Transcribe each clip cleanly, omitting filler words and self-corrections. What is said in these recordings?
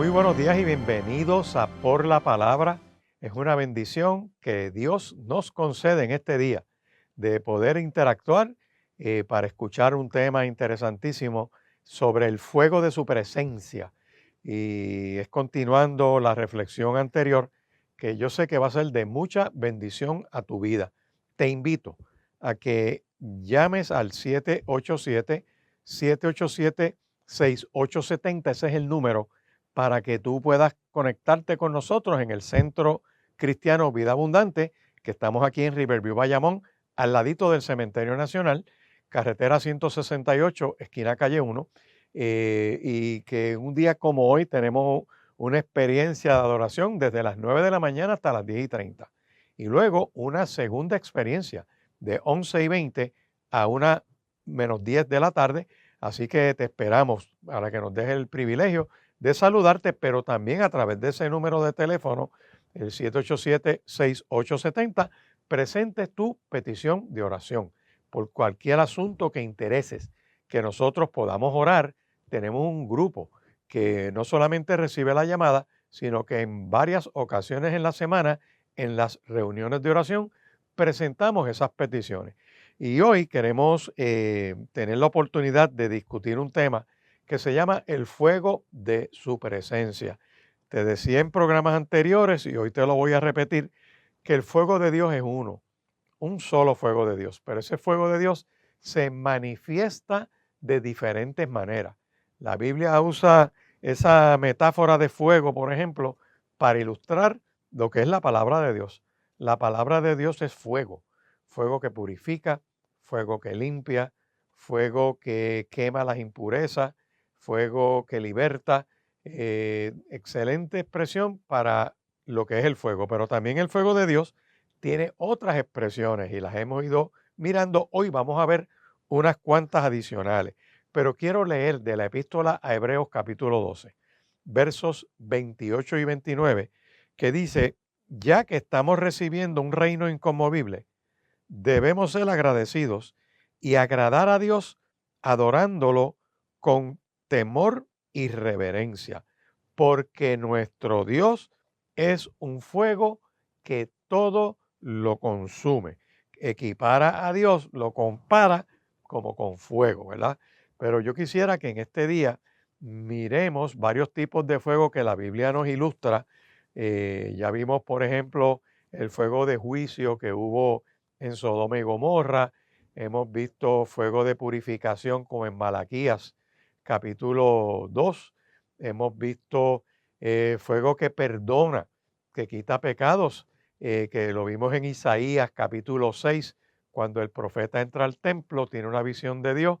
Muy buenos días y bienvenidos a Por la Palabra. Es una bendición que Dios nos concede en este día de poder interactuar para escuchar un tema interesantísimo sobre el fuego de su presencia. Y es continuando la reflexión anterior que yo sé que va a ser de mucha bendición a tu vida. Te invito a que llames al 787-787-6870. Ese es el número para que tú puedas conectarte con nosotros en el Centro Cristiano Vida Abundante, que estamos aquí en Riverview, Bayamón, al ladito del Cementerio Nacional, carretera 168, esquina calle 1, y que un día como hoy tenemos una experiencia de adoración desde las 9 de la mañana hasta las 10:30. Y luego una segunda experiencia de 11:20 a 1:10 de la tarde. Así que te esperamos para que nos dejes el privilegio de saludarte, pero también a través de ese número de teléfono, el 787-6870, presentes tu petición de oración por cualquier asunto que intereses, que nosotros podamos orar. Tenemos un grupo que no solamente recibe la llamada, sino que en varias ocasiones en la semana, en las reuniones de oración, presentamos esas peticiones. Y hoy queremos tener la oportunidad de discutir un tema que se llama el fuego de su presencia. Te decía en programas anteriores, y hoy te lo voy a repetir, que el fuego de Dios es uno, un solo fuego de Dios, pero ese fuego de Dios se manifiesta de diferentes maneras. La Biblia usa esa metáfora de fuego, por ejemplo, para ilustrar lo que es la palabra de Dios. La palabra de Dios es fuego, fuego que purifica, fuego que limpia, fuego que quema las impurezas, fuego que liberta. Excelente expresión para lo que es el fuego, pero también el fuego de Dios tiene otras expresiones y las hemos ido mirando. Hoy vamos a ver unas cuantas adicionales, pero quiero leer de la epístola a Hebreos capítulo 12, versos 28 y 29, que dice: ya que estamos recibiendo un reino inconmovible, debemos ser agradecidos y agradar a Dios adorándolo con temor y reverencia, porque nuestro Dios es un fuego que todo lo consume. Equipara a Dios, lo compara como con fuego, ¿verdad? Pero yo quisiera que en este día miremos varios tipos de fuego que la Biblia nos ilustra. Ya vimos, por ejemplo, el fuego de juicio que hubo en Sodoma y Gomorra. Hemos visto fuego de purificación como en Malaquías capítulo 2. Hemos visto fuego que perdona, que quita pecados, que lo vimos en Isaías capítulo 6, cuando el profeta entra al templo, tiene una visión de Dios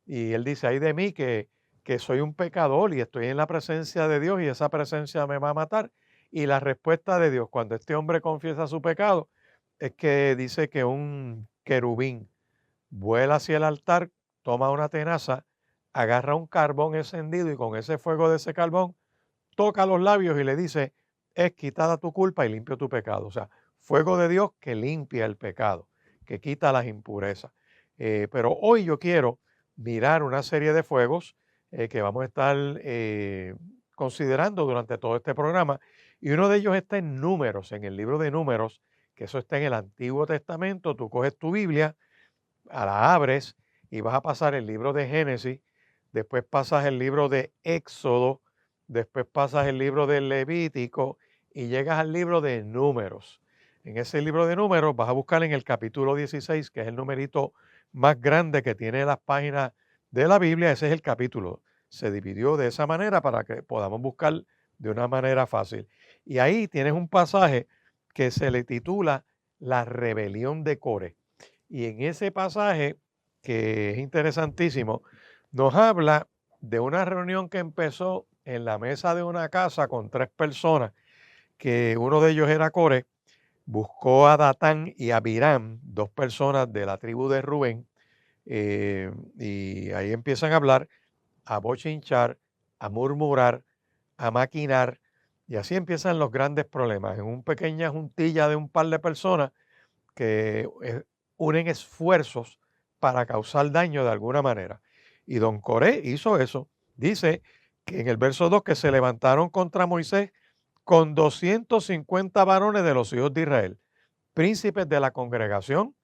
y él dice: ay de mí que soy un pecador y estoy en la presencia de Dios y esa presencia me va a matar. Y la respuesta de Dios cuando este hombre confiesa su pecado es que dice que un querubín vuela hacia el altar, toma una tenaza, agarra un carbón encendido y con ese fuego de ese carbón toca los labios y le dice: es quitada tu culpa y limpio tu pecado. O sea, fuego de Dios que limpia el pecado, que quita las impurezas. Pero hoy yo quiero mirar una serie de fuegos que vamos a estar considerando durante todo este programa. Y uno de ellos está en Números, en el libro de Números, que eso está en el Antiguo Testamento. Tú coges tu Biblia, la abres y vas a pasar el libro de Génesis, después pasas el libro de Éxodo, después pasas el libro de Levítico y llegas al libro de Números. En ese libro de Números vas a buscar en el capítulo 16, que es el numerito más grande que tiene las páginas de la Biblia. Ese es el capítulo. Se dividió de esa manera para que podamos buscar de una manera fácil. Y ahí tienes un pasaje que se le titula La rebelión de Core. Y en ese pasaje, que es interesantísimo, nos habla de una reunión que empezó en la mesa de una casa con 3 personas, que uno de ellos era Core. Buscó a Datán y a Abiram, 2 personas de la tribu de Rubén, y ahí empiezan a hablar, a bochinchar, a murmurar, a maquinar, y así empiezan los grandes problemas. En una pequeña juntilla de un par de personas que unen esfuerzos para causar daño de alguna manera. Y don Coré hizo eso. Dice que en el verso 2, que se levantaron contra Moisés con 250 varones de los hijos de Israel, príncipes de la congregación,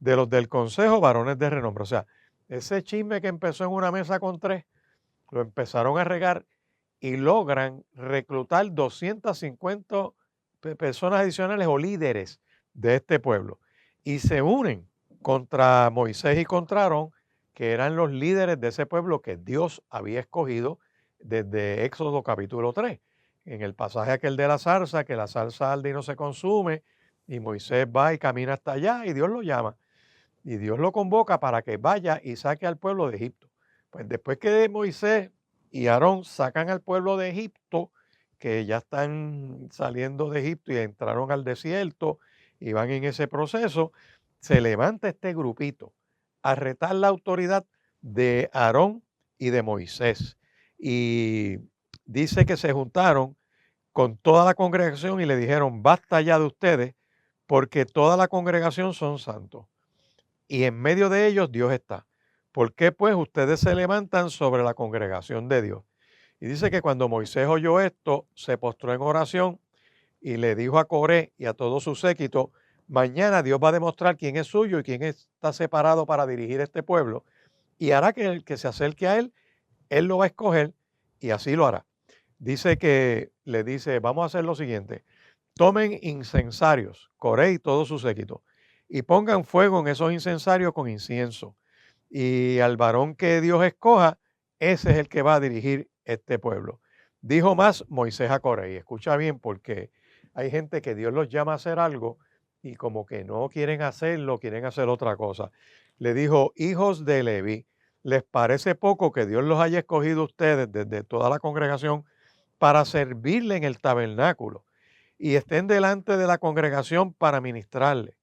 de los del consejo, varones de renombre. O sea, ese chisme que empezó en una mesa con tres, lo empezaron a regar y logran reclutar 250 personas adicionales o líderes de este pueblo. Y se unen contra Moisés y contra Aarón, que eran los líderes de ese pueblo que Dios había escogido desde Éxodo capítulo 3. En el pasaje aquel de la zarza, que la zarza arde y no se consume, y Moisés va y camina hasta allá y Dios lo llama. Y Dios lo convoca para que vaya y saque al pueblo de Egipto. Pues después que Moisés y Aarón sacan al pueblo de Egipto, que ya están saliendo de Egipto y entraron al desierto y van en ese proceso, se levanta este grupito a retar la autoridad de Aarón y de Moisés. Y dice que se juntaron con toda la congregación y le dijeron, basta ya de ustedes, porque toda la congregación son santos y en medio de ellos Dios está. ¿Por qué pues ustedes se levantan sobre la congregación de Dios? Y dice que cuando Moisés oyó esto, se postró en oración y le dijo a Coré y a todo su séquito, mañana Dios va a demostrar quién es suyo y quién está separado para dirigir este pueblo y hará que el que se acerque a él lo va a escoger y así lo hará. Dice que le dice, vamos a hacer lo siguiente, tomen incensarios, Coré y todo su séquito, y pongan fuego en esos incensarios con incienso. Y al varón que Dios escoja, ese es el que va a dirigir este pueblo. Dijo más Moisés a Coré, y escucha bien porque hay gente que Dios los llama a hacer algo y como que no quieren hacerlo, quieren hacer otra cosa. Le dijo, hijos de Leví, ¿les parece poco que Dios los haya escogido ustedes desde toda la congregación para servirle en el tabernáculo y estén delante de la congregación para ministrarle?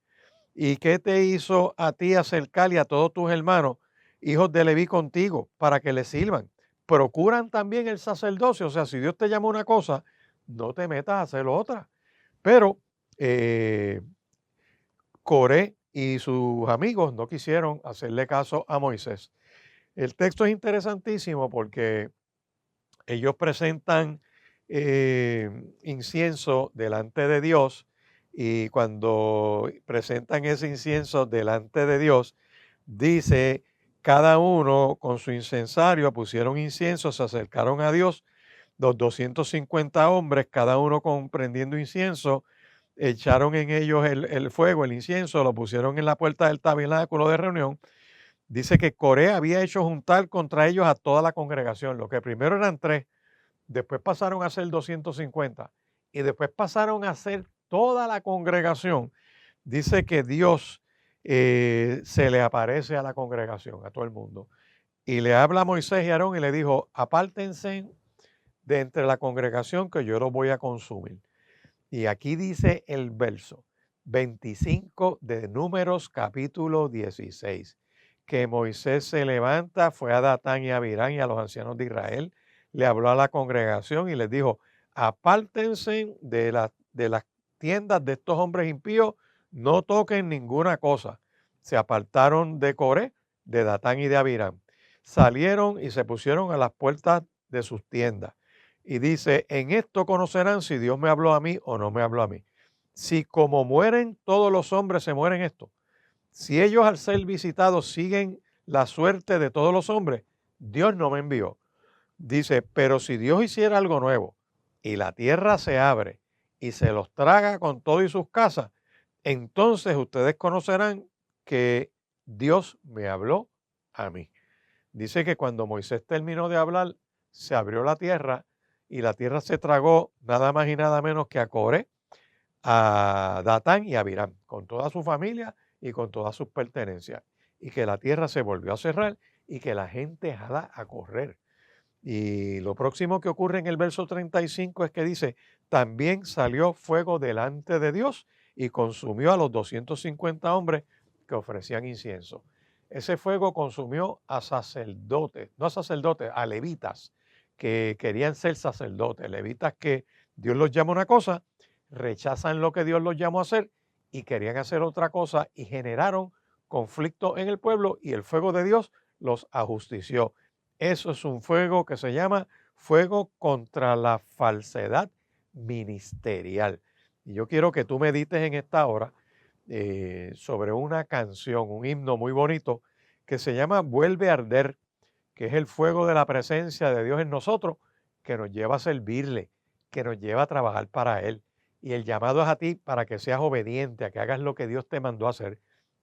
¿Y qué te hizo a ti acercar y a todos tus hermanos, hijos de Leví, contigo, para que le sirvan? Procuran también el sacerdocio. O sea, si Dios te llama una cosa, no te metas a hacer otra. Pero eh, Coré y sus amigos no quisieron hacerle caso a Moisés. El texto es interesantísimo porque ellos presentan incienso delante de Dios y cuando presentan ese incienso delante de Dios, dice, cada uno con su incensario pusieron incienso, se acercaron a Dios, los 250 hombres, cada uno prendiendo incienso, echaron en ellos el fuego, el incienso, lo pusieron en la puerta del tabernáculo de reunión. Dice que Coré había hecho juntar contra ellos a toda la congregación, lo que primero eran tres, después pasaron a ser 250 y después pasaron a ser toda la congregación. Dice que Dios se le aparece a la congregación, a todo el mundo, y le habla a Moisés y Aarón y le dijo, apártense de entre la congregación que yo los voy a consumir. Y aquí dice el verso 25 de Números capítulo 16, que Moisés se levanta, fue a Datán y a Abirán y a los ancianos de Israel, le habló a la congregación y les dijo, apártense de las tiendas de estos hombres impíos, no toquen ninguna cosa. Se apartaron de Coré, de Datán y de Abirán. Salieron y se pusieron a las puertas de sus tiendas. Y dice, en esto conocerán si Dios me habló a mí o no me habló a mí. Si como mueren todos los hombres se mueren esto, si ellos al ser visitados siguen la suerte de todos los hombres, Dios no me envió. Dice, pero si Dios hiciera algo nuevo y la tierra se abre y se los traga con todo y sus casas, entonces ustedes conocerán que Dios me habló a mí. Dice que cuando Moisés terminó de hablar, se abrió la tierra y la tierra se tragó nada más y nada menos que a Coré, a Datán y a Abiram, con toda su familia y con todas sus pertenencias. Y que la tierra se volvió a cerrar y que la gente jala a correr. Y lo próximo que ocurre en el verso 35 es que dice, también salió fuego delante de Dios y consumió a los 250 hombres que ofrecían incienso. Ese fuego consumió a sacerdotes, no a sacerdotes, a levitas que querían ser sacerdotes, levitas que Dios los llama una cosa, rechazan lo que Dios los llamó a hacer y querían hacer otra cosa y generaron conflicto en el pueblo y el fuego de Dios los ajustició. Eso es un fuego que se llama fuego contra la falsedad ministerial. Y yo quiero que tú medites en esta hora sobre una canción, un himno muy bonito que se llama Vuelve a arder, que es el fuego de la presencia de Dios en nosotros, que nos lleva a servirle, que nos lleva a trabajar para Él. Y el llamado es a ti para que seas obediente, a que hagas lo que Dios te mandó a hacer,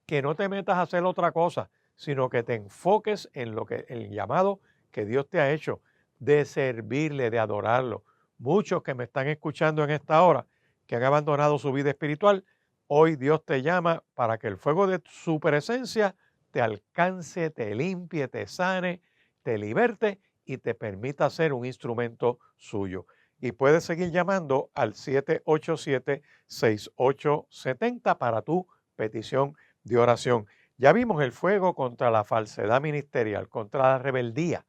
que no te metas a hacer otra cosa, sino que te enfoques en lo que el llamado que Dios te ha hecho, de servirle, de adorarlo. Muchos que me están escuchando en esta hora, que han abandonado su vida espiritual, hoy Dios te llama para que el fuego de su presencia te alcance, te limpie, te sane, te liberte y te permita ser un instrumento suyo. Y puedes seguir llamando al 787-6870 para tu petición de oración. Ya vimos el fuego contra la falsedad ministerial, contra la rebeldía,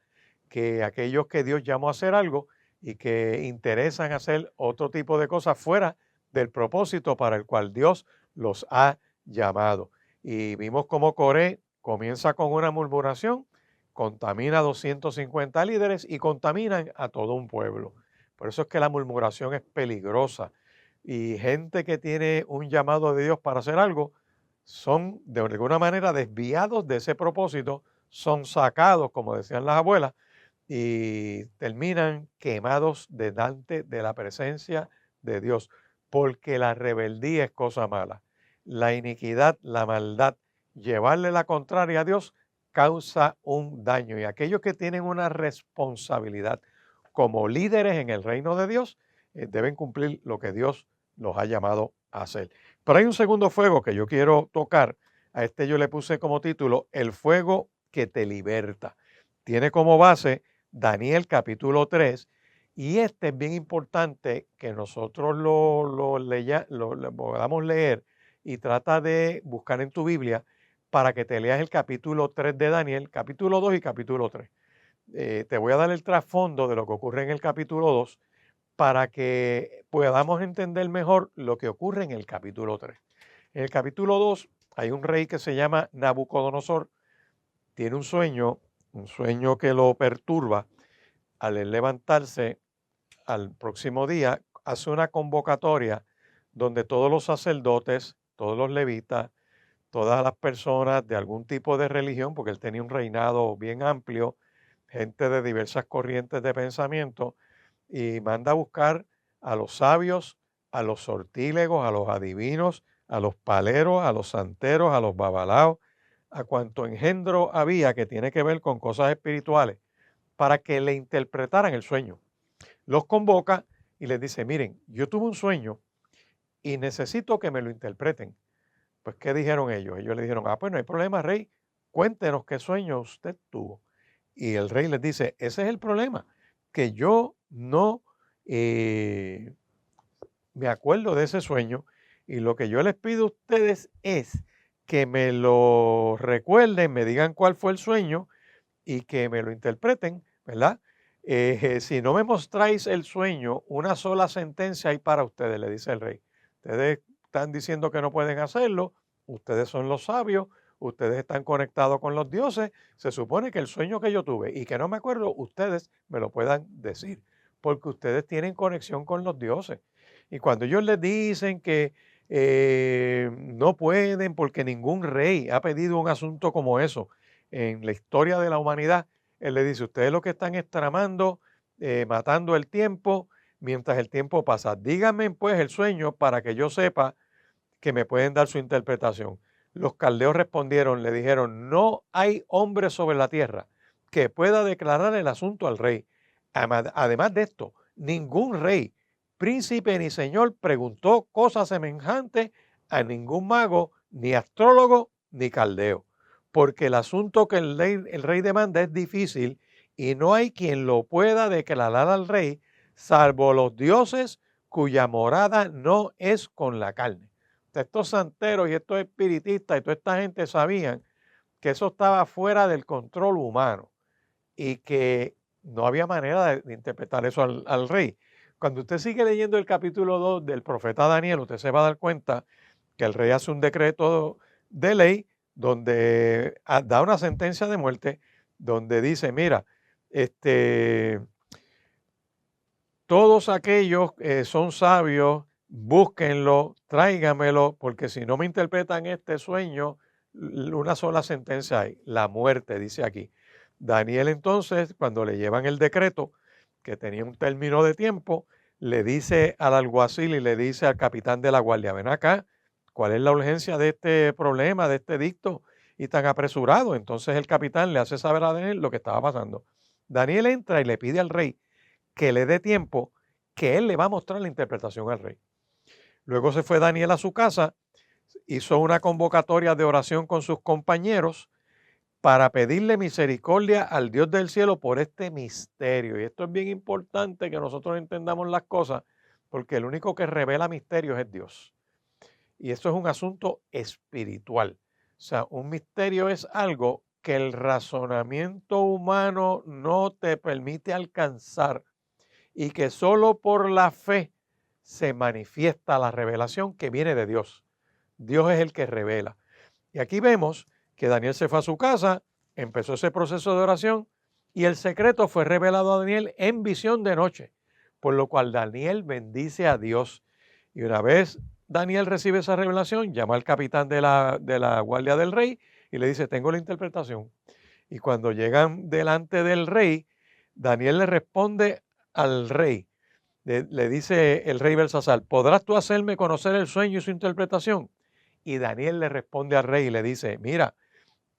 que aquellos que Dios llamó a hacer algo y que interesan hacer otro tipo de cosas fuera del propósito para el cual Dios los ha llamado. Y vimos cómo Coré comienza con una murmuración, contamina a 250 líderes y contaminan a todo un pueblo. Por eso es que la murmuración es peligrosa. Y gente que tiene un llamado de Dios para hacer algo, son de alguna manera desviados de ese propósito, son sacados, como decían las abuelas, y terminan quemados delante de la presencia de Dios, porque la rebeldía es cosa mala. La iniquidad, la maldad, llevarle la contraria a Dios causa un daño. Y aquellos que tienen una responsabilidad como líderes en el reino de Dios deben cumplir lo que Dios los ha llamado a hacer. Pero hay un segundo fuego que yo quiero tocar. A este yo le puse como título El fuego que te liberta. Tiene como base Daniel capítulo 3 y este es bien importante que nosotros lo podamos leer y trata de buscar en tu Biblia para que te leas el capítulo 3 de Daniel, capítulo 2 y capítulo 3. Te voy a dar el trasfondo de lo que ocurre en el capítulo 2 para que podamos entender mejor lo que ocurre en el capítulo 3. En el capítulo 2 hay un rey que se llama Nabucodonosor, tiene un sueño que lo perturba. Al él levantarse al próximo día, hace una convocatoria donde todos los sacerdotes, todos los levitas, todas las personas de algún tipo de religión, porque él tenía un reinado bien amplio, gente de diversas corrientes de pensamiento, y manda a buscar a los sabios, a los sortílegos, a los adivinos, a los paleros, a los santeros, a los babalaos, a cuanto engendro había que tiene que ver con cosas espirituales, para que le interpretaran el sueño. Los convoca y les dice, miren, yo tuve un sueño y necesito que me lo interpreten. Pues, ¿qué dijeron ellos? Ellos le dijeron, pues no hay problema, rey, cuéntenos qué sueño usted tuvo. Y el rey les dice, ese es el problema, que yo no me acuerdo de ese sueño y lo que yo les pido a ustedes es que me lo recuerden, me digan cuál fue el sueño y que me lo interpreten, ¿verdad? Si no me mostráis el sueño, una sola sentencia hay para ustedes, le dice el rey. Ustedes están diciendo que no pueden hacerlo, ustedes son los sabios, ustedes están conectados con los dioses, se supone que el sueño que yo tuve y que no me acuerdo, ustedes me lo puedan decir, porque ustedes tienen conexión con los dioses. Y cuando ellos les dicen que no pueden porque ningún rey ha pedido un asunto como eso en la historia de la humanidad, él le dice, ustedes lo que están es tramando, matando el tiempo mientras el tiempo pasa. Díganme pues el sueño para que yo sepa que me pueden dar su interpretación. Los caldeos respondieron, le dijeron, no hay hombre sobre la tierra que pueda declarar el asunto al rey. Además de esto, ningún rey, príncipe ni señor preguntó cosas semejantes a ningún mago, ni astrólogo, ni caldeo, porque el asunto que el rey demanda es difícil y no hay quien lo pueda declarar al rey, salvo los dioses cuya morada no es con la carne. Estos santeros y estos espiritistas y toda esta gente sabían que eso estaba fuera del control humano y que no había manera de interpretar eso al rey. Cuando usted sigue leyendo el capítulo 2 del profeta Daniel, usted se va a dar cuenta que el rey hace un decreto de ley donde da una sentencia de muerte, donde dice, mira, todos aquellos que son sabios, búsquenlo, tráigamelo, porque si no me interpretan este sueño, una sola sentencia hay, la muerte, dice aquí. Daniel entonces, cuando le llevan el decreto, que tenía un término de tiempo, le dice al alguacil y le dice al capitán de la guardia, ven acá, ¿cuál es la urgencia de este problema, de este edicto y tan apresurado? Entonces el capitán le hace saber a Daniel lo que estaba pasando. Daniel entra y le pide al rey que le dé tiempo, que él le va a mostrar la interpretación al rey. Luego se fue Daniel a su casa, hizo una convocatoria de oración con sus compañeros para pedirle misericordia al Dios del cielo por este misterio. Y esto es bien importante que nosotros entendamos las cosas, porque el único que revela misterios es Dios. Y esto es un asunto espiritual. O sea, un misterio es algo que el razonamiento humano no te permite alcanzar y que solo por la fe se manifiesta la revelación que viene de Dios. Dios es el que revela. Y aquí vemos que Daniel se fue a su casa, empezó ese proceso de oración y el secreto fue revelado a Daniel en visión de noche, por lo cual Daniel bendice a Dios. Y una vez Daniel recibe esa revelación, llama al capitán de la guardia del rey y le dice, tengo la interpretación. Y cuando llegan delante del rey, Daniel le responde al rey, le dice el rey Belsasar, ¿podrás tú hacerme conocer el sueño y su interpretación? Y Daniel le responde al rey y le dice, mira,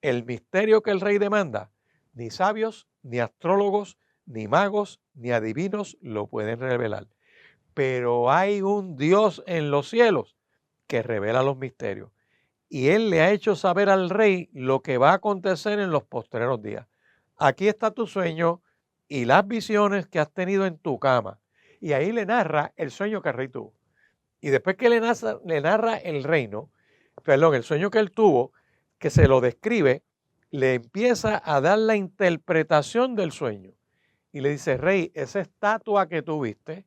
el misterio que el rey demanda, ni sabios, ni astrólogos, ni magos, ni adivinos lo pueden revelar. Pero hay un Dios en los cielos que revela los misterios. Y él le ha hecho saber al rey lo que va a acontecer en los postreros días. Aquí está tu sueño y las visiones que has tenido en tu cama. Y ahí le narra el sueño que el rey tuvo. Y después que le narra el reino, perdón, el sueño que él tuvo, que se lo describe, le empieza a dar la interpretación del sueño. Y le dice, rey, esa estatua que tú viste,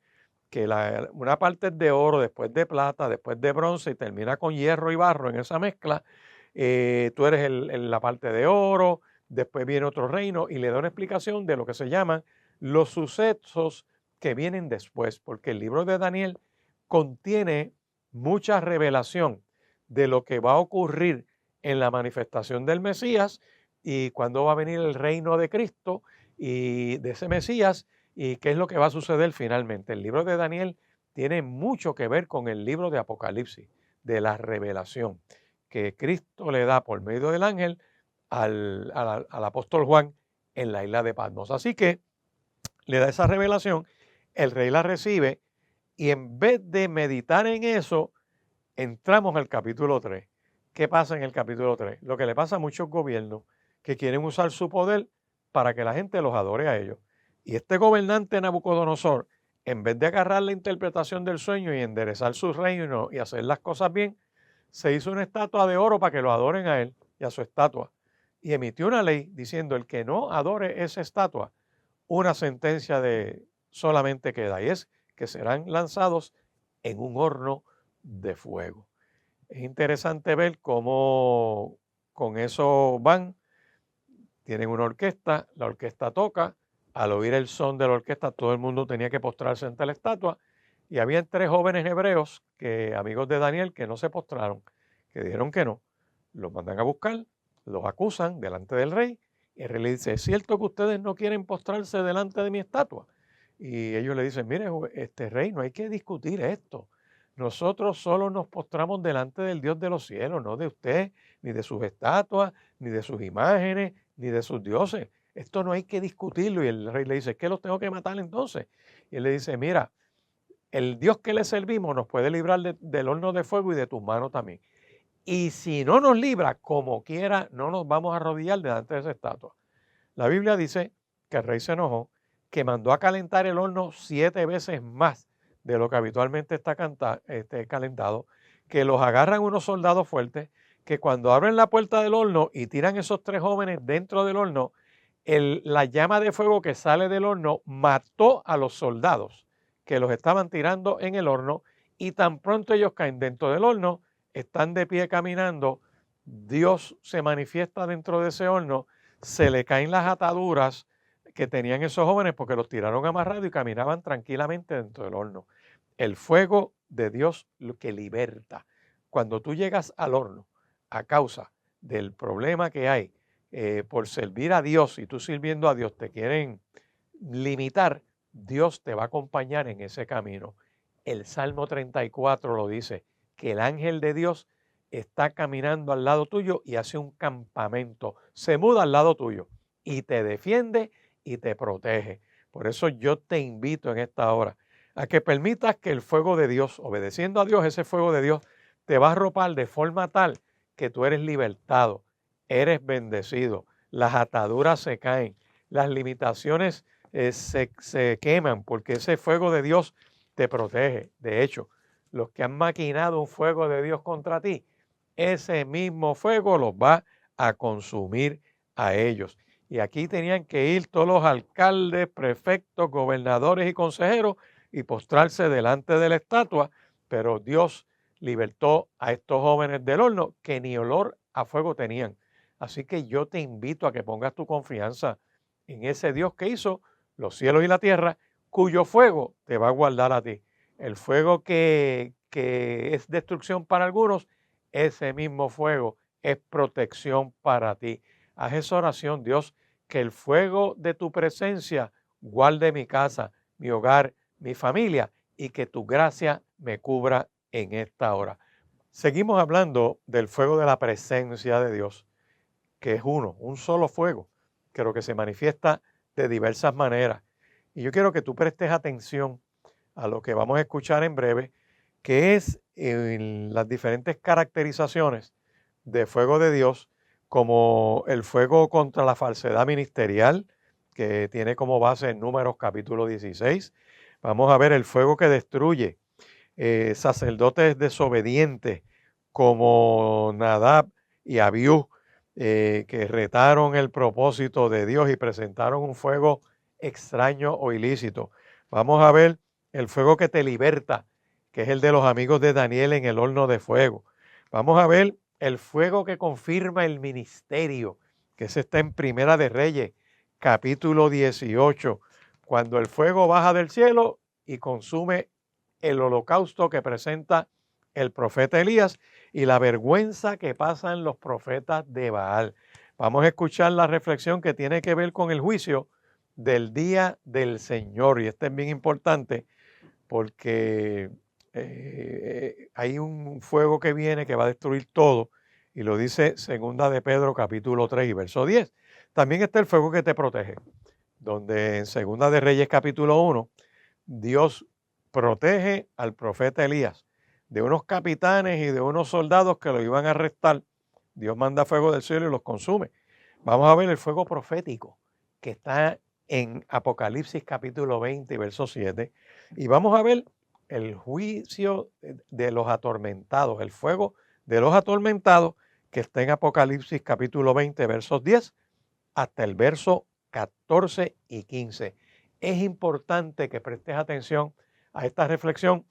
que una parte es de oro, después de plata, después de bronce y termina con hierro y barro en esa mezcla, tú eres la parte de oro, después viene otro reino y le da una explicación de lo que se llaman los sucesos que vienen después, porque el libro de Daniel contiene mucha revelación de lo que va a ocurrir en la manifestación del Mesías y cuándo va a venir el reino de Cristo y de ese Mesías y qué es lo que va a suceder finalmente. El libro de Daniel tiene mucho que ver con el libro de Apocalipsis, de la revelación que Cristo le da por medio del ángel al apóstol Juan en la isla de Patmos. Así que le da esa revelación, el rey la recibe y en vez de meditar en eso, entramos al capítulo 3. ¿Qué pasa en el capítulo 3? Lo que le pasa a muchos gobiernos que quieren usar su poder para que la gente los adore a ellos. Y este gobernante Nabucodonosor, en vez de agarrar la interpretación del sueño y enderezar su reino y hacer las cosas bien, se hizo una estatua de oro para que lo adoren a él y a su estatua. Y emitió una ley diciendo, el que no adore esa estatua, una sentencia de solamente queda, y es que serán lanzados en un horno de fuego. Es interesante ver cómo con eso van, tienen una orquesta, la orquesta toca, al oír el son de la orquesta todo el mundo tenía que postrarse ante la estatua y habían 3 jóvenes hebreos, amigos de Daniel, que no se postraron, que dijeron que no. Los mandan a buscar, los acusan delante del rey y el rey le dice, ¿es cierto que ustedes no quieren postrarse delante de mi estatua? Y ellos le dicen, mire, rey, no hay que discutir esto. Nosotros solo nos postramos delante del Dios de los cielos, no de usted, ni de sus estatuas, ni de sus imágenes, ni de sus dioses. Esto no hay que discutirlo. Y el rey le dice, ¿qué los tengo que matar entonces? Y él le dice, mira, el Dios que le servimos nos puede librar del horno de fuego y de tus manos también. Y si no nos libra, como quiera, no nos vamos a arrodillar delante de esa estatua. La Biblia dice que el rey se enojó, que mandó a calentar el horno 7 veces más de lo que habitualmente está calentado, que los agarran unos soldados fuertes, que cuando abren la puerta del horno y tiran esos 3 jóvenes dentro del horno, la llama de fuego que sale del horno mató a los soldados que los estaban tirando en el horno y tan pronto ellos caen dentro del horno, están de pie caminando, Dios se manifiesta dentro de ese horno, se le caen las ataduras que tenían esos jóvenes porque los tiraron amarrados y caminaban tranquilamente dentro del horno. El fuego de Dios lo que liberta. Cuando tú llegas al horno a causa del problema que hay por servir a Dios y tú sirviendo a Dios te quieren limitar, Dios te va a acompañar en ese camino. El Salmo 34 lo dice, que el ángel de Dios está caminando al lado tuyo y hace un campamento, se muda al lado tuyo y te defiende y te protege. Por eso yo te invito en esta hora a que permitas que el fuego de Dios, obedeciendo a Dios, ese fuego de Dios te va a arropar de forma tal que tú eres libertado, eres bendecido, las ataduras se caen, las limitaciones se queman porque ese fuego de Dios te protege. De hecho, los que han maquinado un fuego de Dios contra ti, ese mismo fuego los va a consumir a ellos. Y aquí tenían que ir todos los alcaldes, prefectos, gobernadores y consejeros y postrarse delante de la estatua, pero Dios libertó a estos jóvenes del horno que ni olor a fuego tenían. Así que yo te invito a que pongas tu confianza en ese Dios que hizo los cielos y la tierra, cuyo fuego te va a guardar a ti. El fuego que es destrucción para algunos, ese mismo fuego es protección para ti. Haz esa oración, Dios, que el fuego de tu presencia guarde mi casa, mi hogar, mi familia y que tu gracia me cubra en esta hora. Seguimos hablando del fuego de la presencia de Dios, que es uno, un solo fuego, pero que se manifiesta de diversas maneras. Y yo quiero que tú prestes atención a lo que vamos a escuchar en breve, que es en las diferentes caracterizaciones de fuego de Dios, como el fuego contra la falsedad ministerial, que tiene como base en Números capítulo 16. Vamos a ver el fuego que destruye sacerdotes desobedientes como Nadab y Abiú, que retaron el propósito de Dios y presentaron un fuego extraño o ilícito. Vamos a ver el fuego que te liberta, que es el de los amigos de Daniel en el horno de fuego. Vamos a ver el fuego que confirma el ministerio, que ese está en Primera de Reyes, capítulo 18, cuando el fuego baja del cielo y consume el holocausto que presenta el profeta Elías y la vergüenza que pasan los profetas de Baal. Vamos a escuchar la reflexión que tiene que ver con el juicio del día del Señor. Y este es bien importante porque hay un fuego que viene que va a destruir todo. Y lo dice segunda de Pedro capítulo 3 y verso 10. También está el fuego que te protege, donde en segunda de Reyes capítulo 1, Dios protege al profeta Elías de unos capitanes y de unos soldados que lo iban a arrestar. Dios manda fuego del cielo y los consume. Vamos a ver el fuego profético que está en Apocalipsis capítulo 20 y verso 7. Y vamos a ver el juicio de los atormentados, el fuego de los atormentados que está en Apocalipsis capítulo 20 versos 10 hasta el verso 14 y 15. Es importante que prestes atención a esta reflexión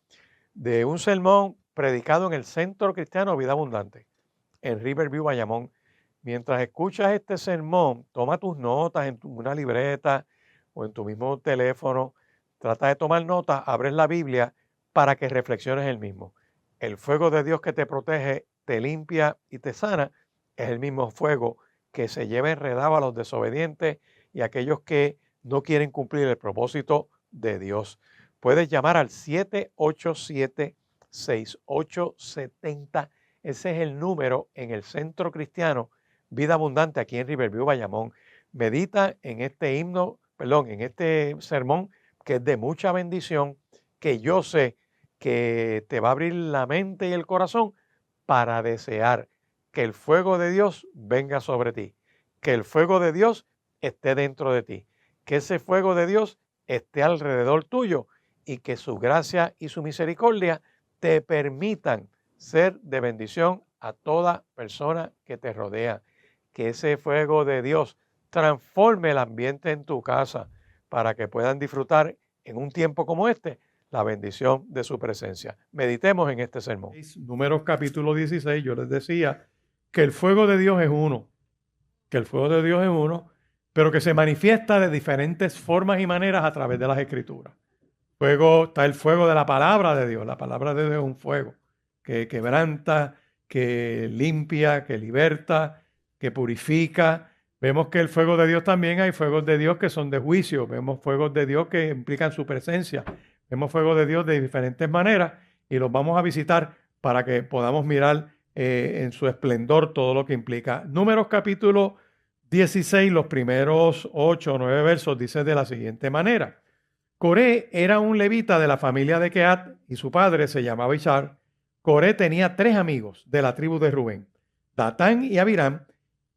de un sermón predicado en el Centro Cristiano Vida Abundante, en Riverview, Bayamón. Mientras escuchas este sermón, toma tus notas en una libreta o en tu mismo teléfono, trata de tomar notas, abres la Biblia para que reflexiones el mismo. El fuego de Dios que te protege, te limpia y te sana, es el mismo fuego que se lleva enredado a los desobedientes y a aquellos que no quieren cumplir el propósito de Dios. Puedes llamar al 787-6870. Ese es el número en el Centro Cristiano Vida Abundante aquí en Riverview, Bayamón. Medita en este en este sermón que es de mucha bendición, que yo sé que te va a abrir la mente y el corazón para desear que el fuego de Dios venga sobre ti, que el fuego de Dios esté dentro de ti, que ese fuego de Dios esté alrededor tuyo y que su gracia y su misericordia te permitan ser de bendición a toda persona que te rodea. Que ese fuego de Dios transforme el ambiente en tu casa para que puedan disfrutar en un tiempo como este la bendición de su presencia. Meditemos en este sermón. Números capítulo 16, yo les decía que el fuego de Dios es uno, que el fuego de Dios es uno, pero que se manifiesta de diferentes formas y maneras a través de las Escrituras. Fuego, está el fuego de la palabra de Dios. La palabra de Dios es un fuego que quebranta, que limpia, que liberta, que purifica. Vemos que el fuego de Dios también hay fuegos de Dios que son de juicio. Vemos fuegos de Dios que implican su presencia. Vemos fuegos de Dios de diferentes maneras y los vamos a visitar para que podamos mirar en su esplendor todo lo que implica. Números capítulo 16, los primeros 8 o 9 versos dice de la siguiente manera. Coré era un levita de la familia de Kehat y su padre se llamaba Ishar. Coré tenía 3 amigos de la tribu de Rubén, Datán y Abiram,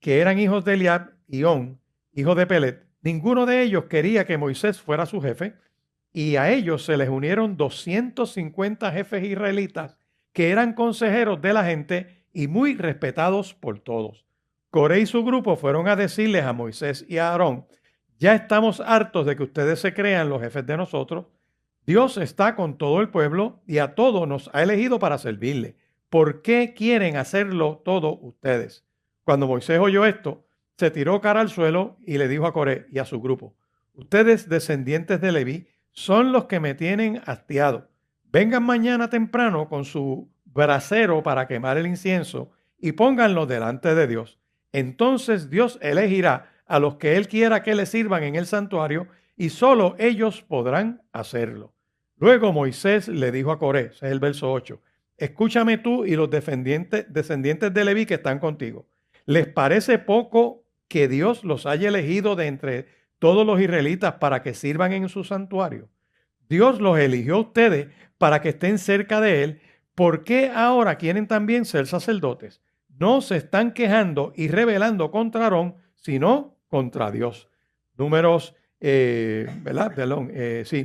que eran hijos de Eliab y On, hijo de Pelet. Ninguno de ellos quería que Moisés fuera su jefe, y a ellos se les unieron 250 jefes israelitas que eran consejeros de la gente y muy respetados por todos. Coré y su grupo fueron a decirles a Moisés y a Aarón: ya estamos hartos de que ustedes se crean los jefes de nosotros. Dios está con todo el pueblo y a todos nos ha elegido para servirle. ¿Por qué quieren hacerlo todo ustedes? Cuando Moisés oyó esto, se tiró cara al suelo y le dijo a Coré y a su grupo: ustedes, descendientes de Leví, son los que me tienen hastiado. Vengan mañana temprano con su brasero para quemar el incienso y pónganlo delante de Dios. Entonces Dios elegirá a los que Él quiera que le sirvan en el santuario y solo ellos podrán hacerlo. Luego Moisés le dijo a Coré, ese es el verso 8, escúchame tú y los descendientes de Leví que están contigo. ¿Les parece poco que Dios los haya elegido de entre todos los israelitas para que sirvan en su santuario? Dios los eligió a ustedes para que estén cerca de Él. ¿Por qué ahora quieren también ser sacerdotes? No se están quejando y rebelando contra Aarón, sino contra Dios. Números, ¿verdad? Perdón,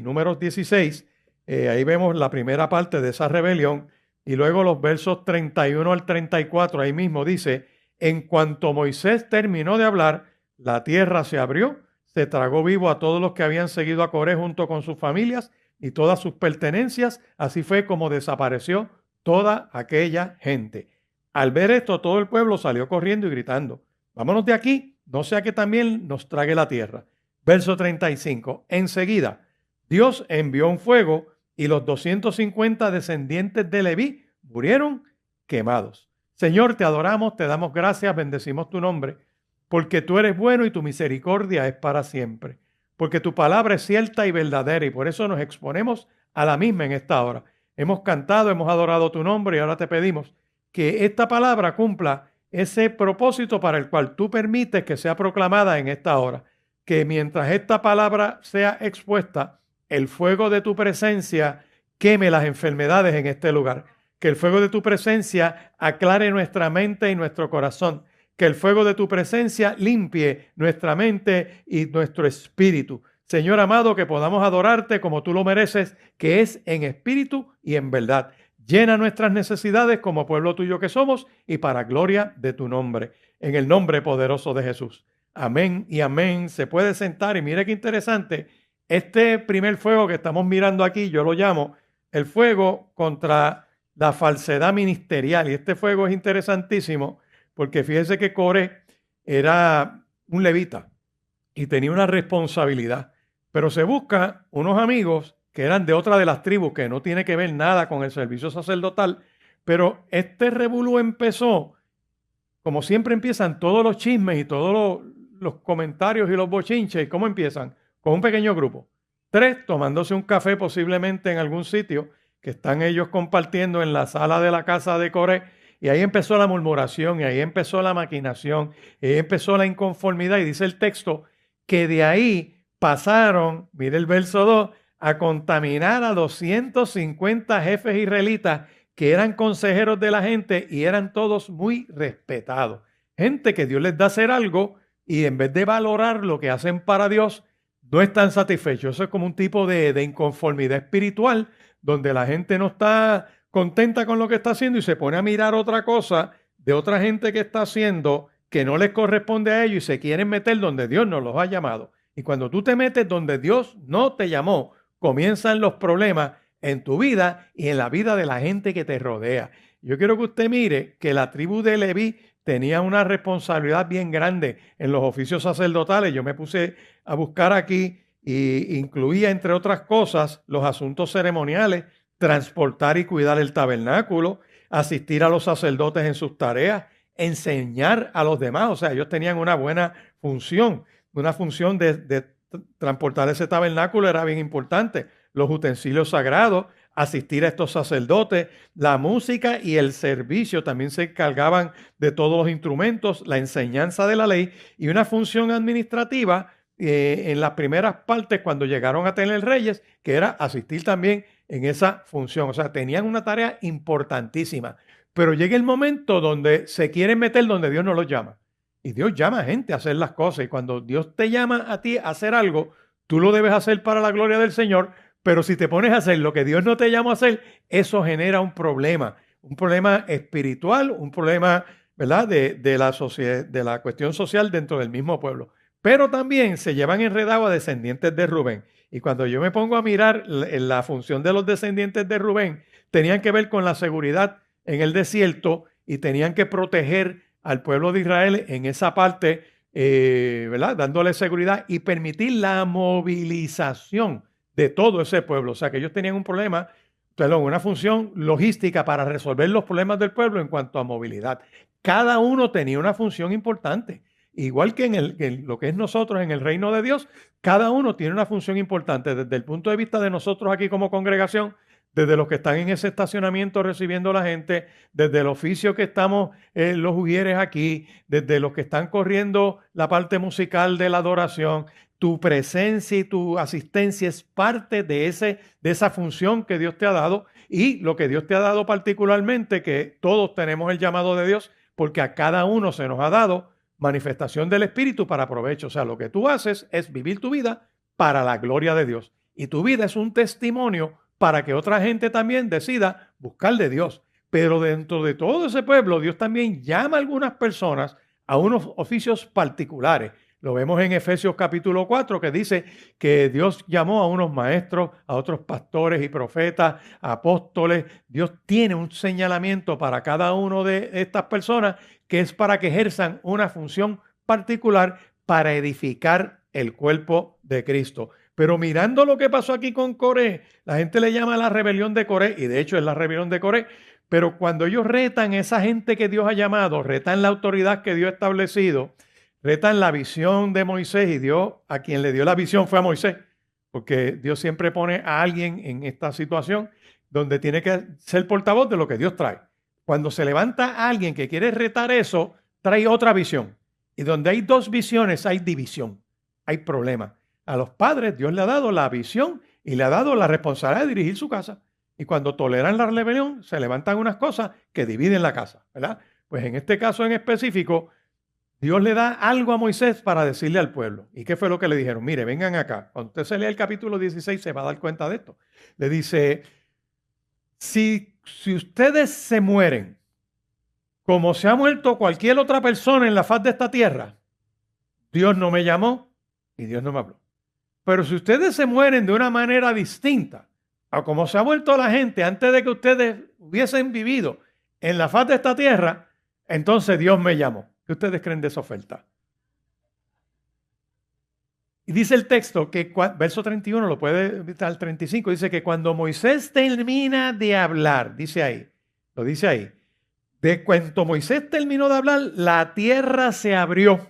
Números 16, ahí vemos la primera parte de esa rebelión y luego los versos 31 al 34, ahí mismo dice, en cuanto Moisés terminó de hablar, la tierra se abrió, se tragó vivo a todos los que habían seguido a Coré junto con sus familias y todas sus pertenencias, así fue como desapareció toda aquella gente. Al ver esto, todo el pueblo salió corriendo y gritando, vámonos de aquí, no sea que también nos trague la tierra. Verso 35. Enseguida, Dios envió un fuego y los 250 descendientes de Leví murieron quemados. Señor, te adoramos, te damos gracias, bendecimos tu nombre, porque tú eres bueno y tu misericordia es para siempre. Porque tu palabra es cierta y verdadera y por eso nos exponemos a la misma en esta hora. Hemos cantado, hemos adorado tu nombre y ahora te pedimos que esta palabra cumpla ese propósito para el cual tú permites que sea proclamada en esta hora. Que mientras esta palabra sea expuesta, el fuego de tu presencia queme las enfermedades en este lugar. Que el fuego de tu presencia aclare nuestra mente y nuestro corazón. Que el fuego de tu presencia limpie nuestra mente y nuestro espíritu. Señor amado, que podamos adorarte como tú lo mereces, que es en espíritu y en verdad. Llena nuestras necesidades como pueblo tuyo que somos y para gloria de tu nombre. En el nombre poderoso de Jesús. Amén y amén. Se puede sentar y mire qué interesante. Este primer fuego que estamos mirando aquí, yo lo llamo el fuego contra la falsedad ministerial. Y este fuego es interesantísimo porque fíjese que Coré era un levita y tenía una responsabilidad. Pero se busca unos amigos que eran de otra de las tribus, que no tiene que ver nada con el servicio sacerdotal. Pero este revolú empezó, como siempre empiezan todos los chismes y todos los comentarios y los bochinches. ¿Y cómo empiezan? Con un pequeño grupo. 3 tomándose un café posiblemente en algún sitio que están ellos compartiendo en la sala de la casa de Coré. Y ahí empezó la murmuración y ahí empezó la maquinación y ahí empezó la inconformidad. Y dice el texto que de ahí pasaron, mire el verso 2, a contaminar a 250 jefes israelitas que eran consejeros de la gente y eran todos muy respetados. Gente que Dios les da hacer algo y en vez de valorar lo que hacen para Dios, no están satisfechos. Eso es como un tipo de inconformidad espiritual donde la gente no está contenta con lo que está haciendo y se pone a mirar otra cosa de otra gente que está haciendo que no les corresponde a ellos y se quieren meter donde Dios no los ha llamado. Y cuando tú te metes donde Dios no te llamó, comienzan los problemas en tu vida y en la vida de la gente que te rodea. Yo quiero que usted mire que la tribu de Leví tenía una responsabilidad bien grande en los oficios sacerdotales. Yo me puse a buscar aquí y incluía, entre otras cosas, los asuntos ceremoniales, transportar y cuidar el tabernáculo, asistir a los sacerdotes en sus tareas, enseñar a los demás. O sea, ellos tenían una buena función, una función de transportar ese tabernáculo era bien importante. Los utensilios sagrados, asistir a estos sacerdotes, la música y el servicio también se encargaban de todos los instrumentos, la enseñanza de la ley y una función administrativa en las primeras partes cuando llegaron a tener reyes, que era asistir también en esa función. O sea, tenían una tarea importantísima. Pero llega el momento donde se quieren meter donde Dios no los llama. Y Dios llama a gente a hacer las cosas. Y cuando Dios te llama a ti a hacer algo, tú lo debes hacer para la gloria del Señor. Pero si te pones a hacer lo que Dios no te llamó a hacer, eso genera un problema espiritual, un problema, ¿verdad? De la sociedad, de la cuestión social dentro del mismo pueblo. Pero también se llevan enredados a descendientes de Rubén. Y cuando yo me pongo a mirar la función de los descendientes de Rubén, tenían que ver con la seguridad en el desierto y tenían que proteger al pueblo de Israel en esa parte, ¿verdad? Dándole seguridad y permitir la movilización de todo ese pueblo. O sea, que ellos tenían un problema, una función logística para resolver los problemas del pueblo en cuanto a movilidad. Cada uno tenía una función importante. Igual que en lo que es nosotros en el reino de Dios, cada uno tiene una función importante desde el punto de vista de nosotros aquí como congregación, desde los que están en ese estacionamiento recibiendo a la gente, desde el oficio que estamos los ujieres aquí, desde los que están corriendo la parte musical de la adoración. Tu presencia y tu asistencia es parte de esa función que Dios te ha dado y lo que Dios te ha dado particularmente, que todos tenemos el llamado de Dios, porque a cada uno se nos ha dado manifestación del Espíritu para provecho. O sea, lo que tú haces es vivir tu vida para la gloria de Dios. Y tu vida es un testimonio para que otra gente también decida buscar de Dios. Pero dentro de todo ese pueblo, Dios también llama a algunas personas a unos oficios particulares. Lo vemos en Efesios capítulo 4, que dice que Dios llamó a unos maestros, a otros pastores y profetas, apóstoles. Dios tiene un señalamiento para cada uno de estas personas que es para que ejerzan una función particular para edificar el cuerpo de Cristo. Pero mirando lo que pasó aquí con Coré, la gente le llama la rebelión de Coré, y de hecho es la rebelión de Coré, pero cuando ellos retan a esa gente que Dios ha llamado, retan la autoridad que Dios ha establecido, retan la visión de Moisés, y Dios a quien le dio la visión fue a Moisés, porque Dios siempre pone a alguien en esta situación donde tiene que ser portavoz de lo que Dios trae. Cuando se levanta a alguien que quiere retar eso, trae otra visión. Y donde hay dos visiones hay división, hay problema. A los padres Dios le ha dado la visión y le ha dado la responsabilidad de dirigir su casa. Y cuando toleran la rebelión, se levantan unas cosas que dividen la casa, ¿verdad? Pues en este caso en específico, Dios le da algo a Moisés para decirle al pueblo. ¿Y qué fue lo que le dijeron? Mire, vengan acá. Cuando usted se lea el capítulo 16 se va a dar cuenta de esto. Le dice, si ustedes se mueren como se ha muerto cualquier otra persona en la faz de esta tierra, Dios no me llamó y Dios no me habló. Pero si ustedes se mueren de una manera distinta a como se ha muerto la gente antes de que ustedes hubiesen vivido en la faz de esta tierra, entonces Dios me llamó. ¿Qué ustedes creen de esa oferta? Y dice el texto que, verso 31, lo puede visitar al 35, dice que cuando Moisés termina de hablar, dice ahí, lo dice ahí, de cuando Moisés terminó de hablar, la tierra se abrió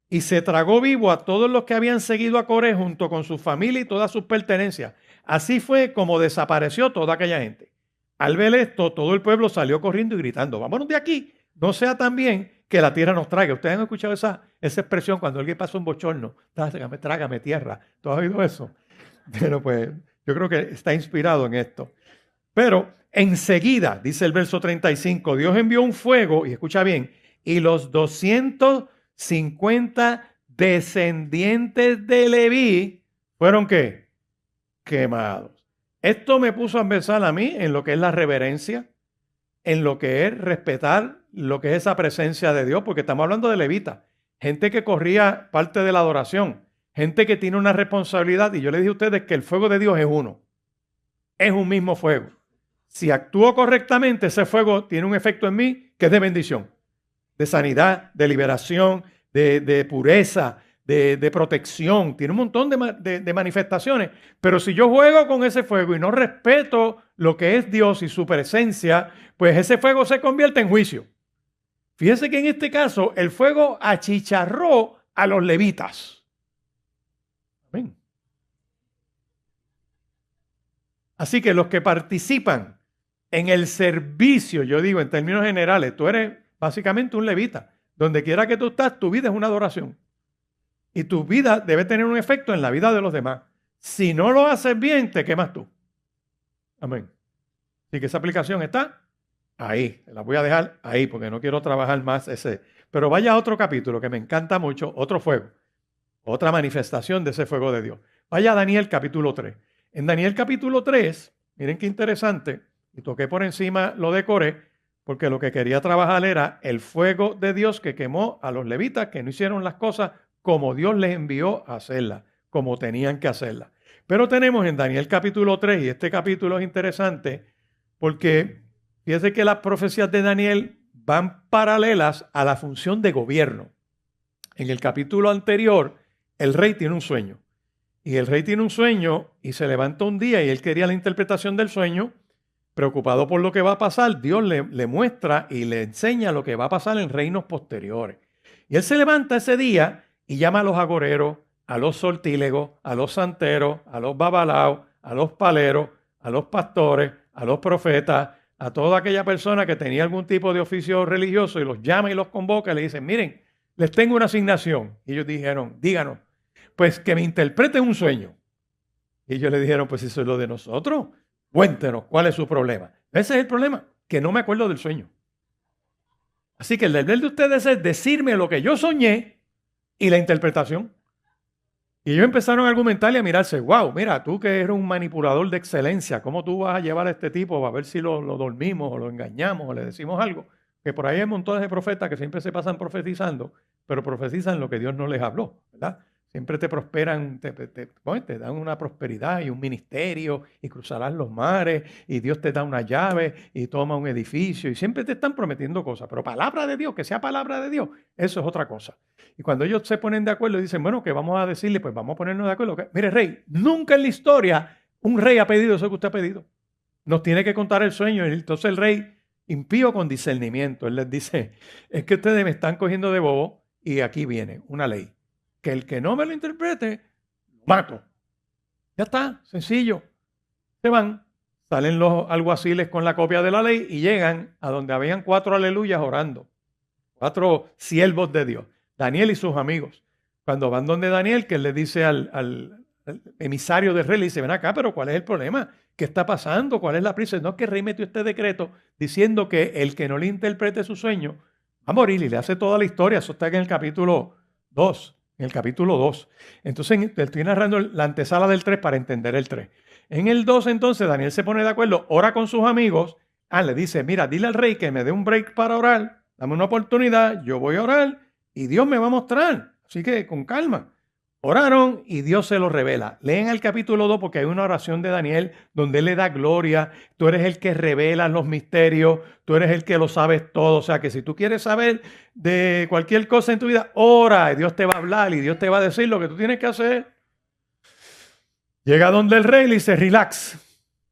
y se tragó vivo a todos los que habían seguido a Coré junto con su familia y todas sus pertenencias. Así fue como desapareció toda aquella gente. Al ver esto, todo el pueblo salió corriendo y gritando, vámonos de aquí, no sea también que la tierra nos traiga. Ustedes han escuchado esa expresión cuando alguien pasa un bochorno, trágame tierra. ¿Tú has oído eso? Pero pues yo creo que está inspirado en esto. Pero enseguida, dice el verso 35, Dios envió un fuego, y escucha bien, y los 250 descendientes de Leví fueron ¿qué? Quemados. Esto me puso a pensar a mí en lo que es la reverencia, en lo que es respetar lo que es esa presencia de Dios, porque estamos hablando de levitas, gente que corría parte de la adoración, gente que tiene una responsabilidad, y yo les dije a ustedes que el fuego de Dios es uno, es un mismo fuego. Si actúo correctamente, ese fuego tiene un efecto en mí que es de bendición, de sanidad, de liberación, de pureza, de protección. Tiene un montón de manifestaciones. Pero si yo juego con ese fuego y no respeto lo que es Dios y su presencia, pues ese fuego se convierte en juicio. Fíjese que en este caso el fuego achicharró a los levitas. Amén. Así que los que participan en el servicio, yo digo en términos generales, tú eres básicamente un levita. Donde quiera que tú estás, tu vida es una adoración. Y tu vida debe tener un efecto en la vida de los demás. Si no lo haces bien, te quemas tú. Amén. Así que esa aplicación está ahí. La voy a dejar ahí porque no quiero trabajar más ese. Pero vaya a otro capítulo que me encanta mucho, otro fuego. Otra manifestación de ese fuego de Dios. Vaya a Daniel capítulo 3. En Daniel capítulo 3, miren qué interesante, y toqué por encima, lo decoré, porque lo que quería trabajar era el fuego de Dios que quemó a los levitas que no hicieron las cosas como Dios les envió a hacerlas, como tenían que hacerlas. Pero tenemos en Daniel capítulo 3, y este capítulo es interesante, porque fíjense que las profecías de Daniel van paralelas a la función de gobierno. En el capítulo anterior, el rey tiene un sueño. Y el rey tiene un sueño y se levanta un día y él quería la interpretación del sueño. Preocupado por lo que va a pasar, Dios le muestra y le enseña lo que va a pasar en reinos posteriores. Y él se levanta ese día y llama a los agoreros, a los sortílegos, a los santeros, a los babalaos, a los paleros, a los pastores, a los profetas, a toda aquella persona que tenía algún tipo de oficio religioso y los llama y los convoca y le dice, miren, les tengo una asignación. Y ellos dijeron, díganos, pues que me interpreten un sueño. Y ellos le dijeron, pues eso es lo de nosotros. Cuéntenos, ¿cuál es su problema? Ese es el problema, que no me acuerdo del sueño. Así que el deber de ustedes es decirme lo que yo soñé y la interpretación. Y ellos empezaron a argumentar y a mirarse, wow, mira, tú que eres un manipulador de excelencia, ¿cómo tú vas a llevar a este tipo a ver si lo dormimos o lo engañamos o le decimos algo? Que por ahí hay montones de profetas que siempre se pasan profetizando, pero profetizan lo que Dios no les habló, ¿verdad? Siempre te prosperan, te dan una prosperidad y un ministerio y cruzarás los mares y Dios te da una llave y toma un edificio y siempre te están prometiendo cosas. Pero palabra de Dios, que sea palabra de Dios, eso es otra cosa. Y cuando ellos se ponen de acuerdo y dicen, bueno, ¿qué vamos a decirle? Pues vamos a ponernos de acuerdo. Mire, rey, nunca en la historia un rey ha pedido eso que usted ha pedido. Nos tiene que contar el sueño. Y entonces el rey, impío con discernimiento, él les dice, es que ustedes me están cogiendo de bobo y aquí viene una ley. Que el que no me lo interprete, lo mato. Ya está, sencillo. Se van, salen los alguaciles con la copia de la ley y llegan a donde habían 4 aleluyas orando. 4 siervos de Dios. Daniel y sus amigos. Cuando van donde Daniel, que él le dice al emisario del rey, le dice, ven acá, pero ¿cuál es el problema? ¿Qué está pasando? ¿Cuál es la prisa? No es que el rey metió este decreto diciendo que el que no le interprete su sueño va a morir y le hace toda la historia. Eso está en el capítulo 2. En el capítulo 2. Entonces, te estoy narrando la antesala del 3 para entender el 3. En el 2, entonces, Daniel se pone de acuerdo, ora con sus amigos. Le dice, mira, dile al rey que me dé un break para orar. Dame una oportunidad, yo voy a orar y Dios me va a mostrar. Así que con calma. Oraron y Dios se lo revela. Leen el capítulo 2 porque hay una oración de Daniel donde él le da gloria. Tú eres el que revela los misterios. Tú eres el que lo sabes todo. O sea que si tú quieres saber de cualquier cosa en tu vida, ora y Dios te va a hablar y Dios te va a decir lo que tú tienes que hacer. Llega donde el rey y le dice, relax.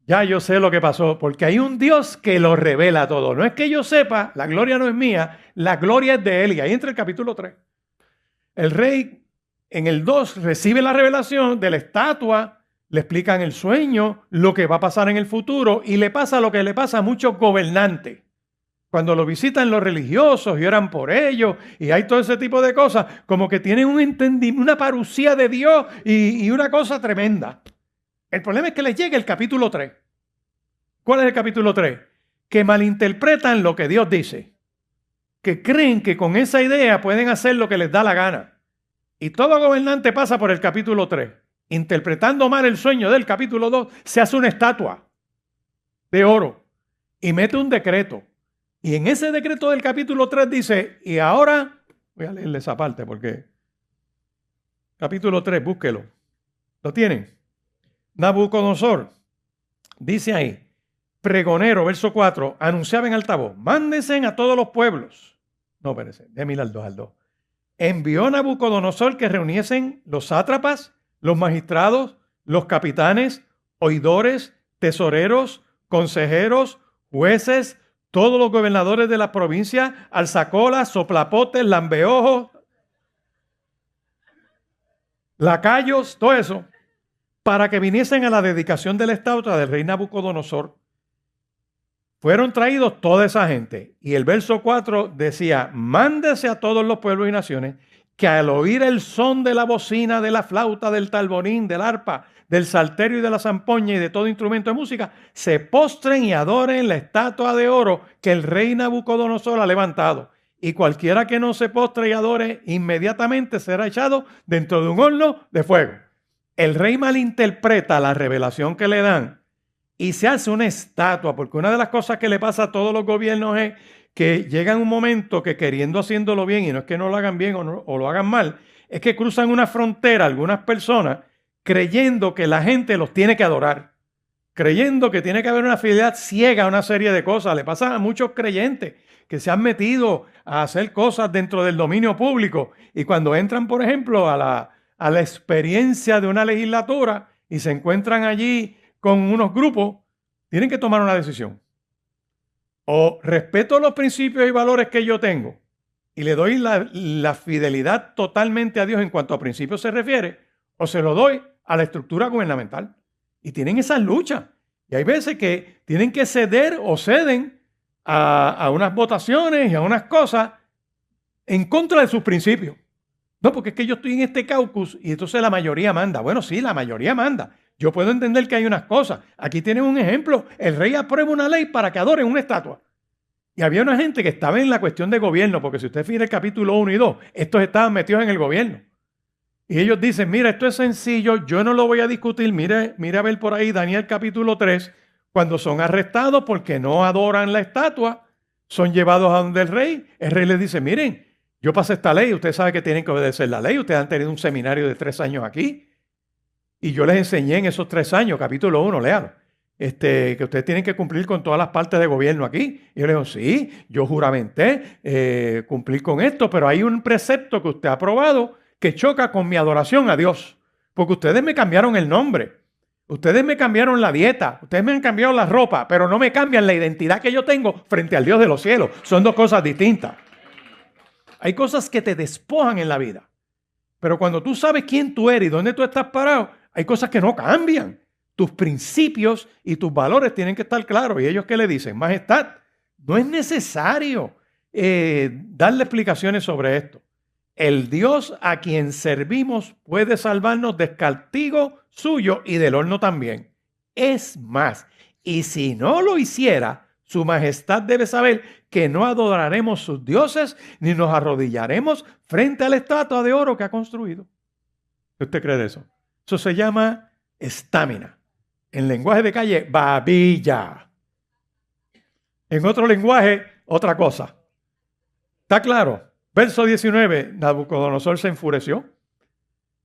Ya yo sé lo que pasó, porque hay un Dios que lo revela todo. No es que yo sepa, la gloria no es mía, la gloria es de él. Y ahí entra el capítulo 3. El rey en el 2 recibe la revelación de la estatua, le explican el sueño, lo que va a pasar en el futuro y le pasa lo que le pasa a muchos gobernantes. Cuando lo visitan los religiosos y oran por ellos y hay todo ese tipo de cosas, como que tienen un entendimiento, una parucía de Dios y una cosa tremenda. El problema es que les llega el capítulo 3. ¿Cuál es el capítulo 3? Que malinterpretan lo que Dios dice. Que creen que con esa idea pueden hacer lo que les da la gana. Y todo gobernante pasa por el capítulo 3. Interpretando mal el sueño del capítulo 2, se hace una estatua de oro y mete un decreto. Y en ese decreto del capítulo 3 dice, y ahora, voy a leerle esa parte porque, capítulo 3, búsquelo. ¿Lo tienen? Nabucodonosor dice ahí, pregonero, verso 4, anunciaba en alta voz, mándense a todos los pueblos. No, espérense, déjame ir al 2. Envió Nabucodonosor que reuniesen los sátrapas, los magistrados, los capitanes, oidores, tesoreros, consejeros, jueces, todos los gobernadores de la provincia, alzacolas, soplapotes, lambeojos, lacayos, todo eso, para que viniesen a la dedicación de la estatua del rey Nabucodonosor. Fueron traídos toda esa gente. Y el verso 4 decía, mándese a todos los pueblos y naciones que al oír el son de la bocina, de la flauta, del talborín, del arpa, del salterio y de la zampoña y de todo instrumento de música, se postren y adoren la estatua de oro que el rey Nabucodonosor ha levantado. Y cualquiera que no se postre y adore, inmediatamente será echado dentro de un horno de fuego. El rey malinterpreta la revelación que le dan y se hace una estatua, porque una de las cosas que le pasa a todos los gobiernos es que llega un momento que queriendo haciéndolo bien, y no es que no lo hagan bien o lo hagan mal, es que cruzan una frontera algunas personas creyendo que la gente los tiene que adorar, creyendo que tiene que haber una fidelidad ciega a una serie de cosas. Le pasa a muchos creyentes que se han metido a hacer cosas dentro del dominio público y cuando entran, por ejemplo, a la experiencia de una legislatura y se encuentran allí con unos grupos, tienen que tomar una decisión. O respeto los principios y valores que yo tengo y le doy la fidelidad totalmente a Dios en cuanto a principios se refiere, o se lo doy a la estructura gubernamental. Y tienen esas luchas. Y hay veces que tienen que ceder o ceden a unas votaciones y a unas cosas en contra de sus principios. No, porque es que yo estoy en este caucus y entonces la mayoría manda. Bueno, sí, la mayoría manda. Yo puedo entender que hay unas cosas. Aquí tienen un ejemplo. El rey aprueba una ley para que adoren una estatua. Y había una gente que estaba en la cuestión de gobierno, porque si usted fija el capítulo 1 y 2, estos estaban metidos en el gobierno. Y ellos dicen, mira, esto es sencillo, yo no lo voy a discutir. Mire a ver por ahí Daniel capítulo 3, cuando son arrestados porque no adoran la estatua, son llevados a donde el rey les dice, miren, yo pasé esta ley, ustedes saben que tienen que obedecer la ley, ustedes han tenido un seminario de 3 años aquí, y yo les enseñé en esos 3 años, capítulo 1, léalo, que ustedes tienen que cumplir con todas las partes de gobierno aquí. Y yo les digo, sí, yo juramenté cumplir con esto, pero hay un precepto que usted ha aprobado que choca con mi adoración a Dios, porque ustedes me cambiaron el nombre, ustedes me cambiaron la dieta, ustedes me han cambiado la ropa, pero no me cambian la identidad que yo tengo frente al Dios de los cielos. Son dos cosas distintas. Hay cosas que te despojan en la vida, pero cuando tú sabes quién tú eres y dónde tú estás parado, hay cosas que no cambian. Tus principios y tus valores tienen que estar claros. Y ellos, ¿qué le dicen? Majestad, no es necesario darle explicaciones sobre esto. El Dios a quien servimos puede salvarnos del castigo suyo y del horno también. Es más, y si no lo hiciera, su majestad debe saber que no adoraremos sus dioses ni nos arrodillaremos frente a la estatua de oro que ha construido. ¿Qué usted cree de eso? Eso se llama estamina. En lenguaje de calle, babilla. En otro lenguaje, otra cosa. ¿Está claro? Verso 19, Nabucodonosor se enfureció,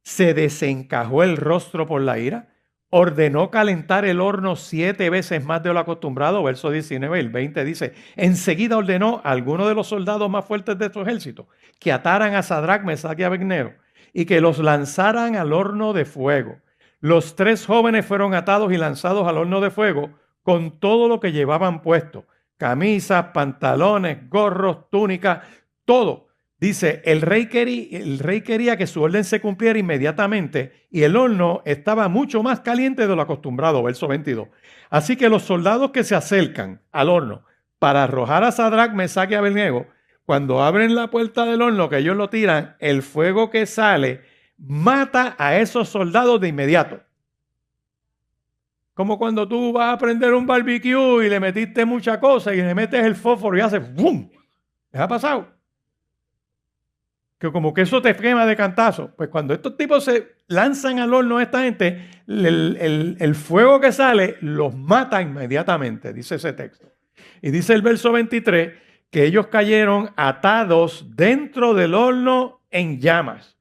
se desencajó el rostro por la ira, ordenó calentar el horno 7 veces más de lo acostumbrado. Verso 19, el 20 dice, enseguida ordenó a algunos de los soldados más fuertes de su ejército que ataran a Sadrach, Mesach y Abednego y que los lanzaran al horno de fuego. Los 3 jóvenes fueron atados y lanzados al horno de fuego con todo lo que llevaban puesto, camisas, pantalones, gorros, túnicas, todo. Dice, el rey quería que su orden se cumpliera inmediatamente y el horno estaba mucho más caliente de lo acostumbrado, verso 22. Así que los soldados que se acercan al horno para arrojar a Sadrach, Mesach y Abednego, cuando abren la puerta del horno, que ellos lo tiran, el fuego que sale mata a esos soldados de inmediato. Como cuando tú vas a prender un barbecue y le metiste mucha cosa y le metes el fósforo y hace ¡bum! ¿Les ha pasado? Que como que eso te quema de cantazo. Pues cuando estos tipos se lanzan al horno a esta gente, el fuego que sale los mata inmediatamente, dice ese texto. Y dice el verso 23 que ellos cayeron atados dentro del horno en llamas.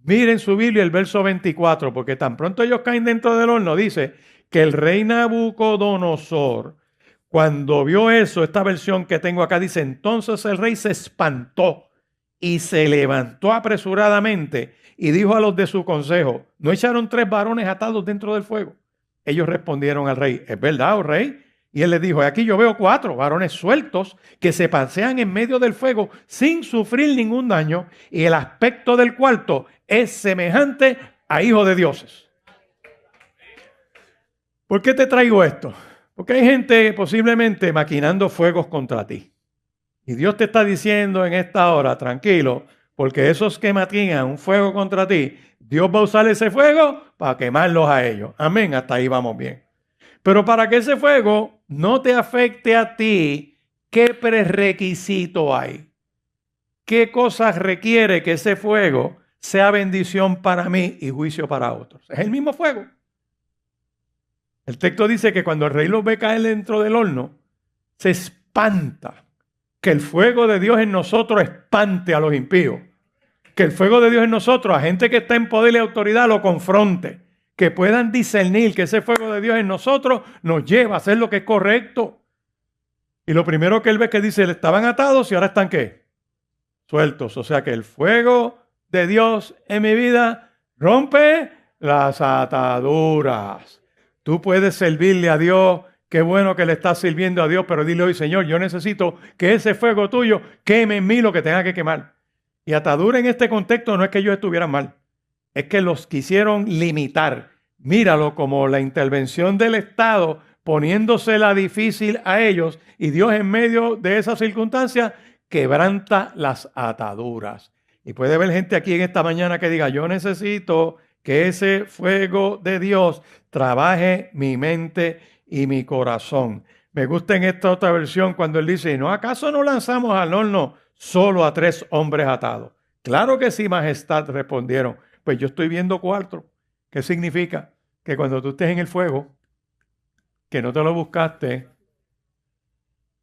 Miren su Biblia el verso 24, porque tan pronto ellos caen dentro del horno, dice que el rey Nabucodonosor Cuando vio eso, esta versión que tengo acá dice, entonces el rey se espantó y se levantó apresuradamente y dijo a los de su consejo, ¿no echaron 3 varones atados dentro del fuego? Ellos respondieron al rey, ¿es verdad, oh rey? Y él les dijo, aquí yo veo 4 varones sueltos que se pasean en medio del fuego sin sufrir ningún daño y el aspecto del cuarto es semejante a hijos de dioses. ¿Por qué te traigo esto? Porque hay gente posiblemente maquinando fuegos contra ti. Y Dios te está diciendo en esta hora, tranquilo, porque esos que maquinan un fuego contra ti, Dios va a usar ese fuego para quemarlos a ellos. Amén, hasta ahí vamos bien. Pero para que ese fuego no te afecte a ti, ¿qué prerequisito hay? ¿Qué cosas requiere que ese fuego sea bendición para mí y juicio para otros? Es el mismo fuego. El texto dice que cuando el rey los ve caer dentro del horno, se espanta. Que el fuego de Dios en nosotros espante a los impíos. Que el fuego de Dios en nosotros, a gente que está en poder y autoridad, lo confronte. Que puedan discernir que ese fuego de Dios en nosotros nos lleva a hacer lo que es correcto. Y lo primero que él ve que dice, estaban atados y ahora están ¿qué? Sueltos. O sea que el fuego de Dios en mi vida rompe las ataduras. Tú puedes servirle a Dios. Qué bueno que le estás sirviendo a Dios, pero dile hoy, Señor, yo necesito que ese fuego tuyo queme en mí lo que tenga que quemar. Y atadura en este contexto no es que ellos estuvieran mal, es que los quisieron limitar. Míralo como la intervención del Estado poniéndosela difícil a ellos y Dios en medio de esa circunstancia quebranta las ataduras. Y puede haber gente aquí en esta mañana que diga, yo necesito que ese fuego de Dios trabaje mi mente y mi corazón. Me gusta en esta otra versión cuando él dice, ¿no acaso no lanzamos al horno solo a 3 hombres atados? Claro que sí, majestad, respondieron. Pues yo estoy viendo 4. ¿Qué significa? Que cuando tú estés en el fuego, que no te lo buscaste,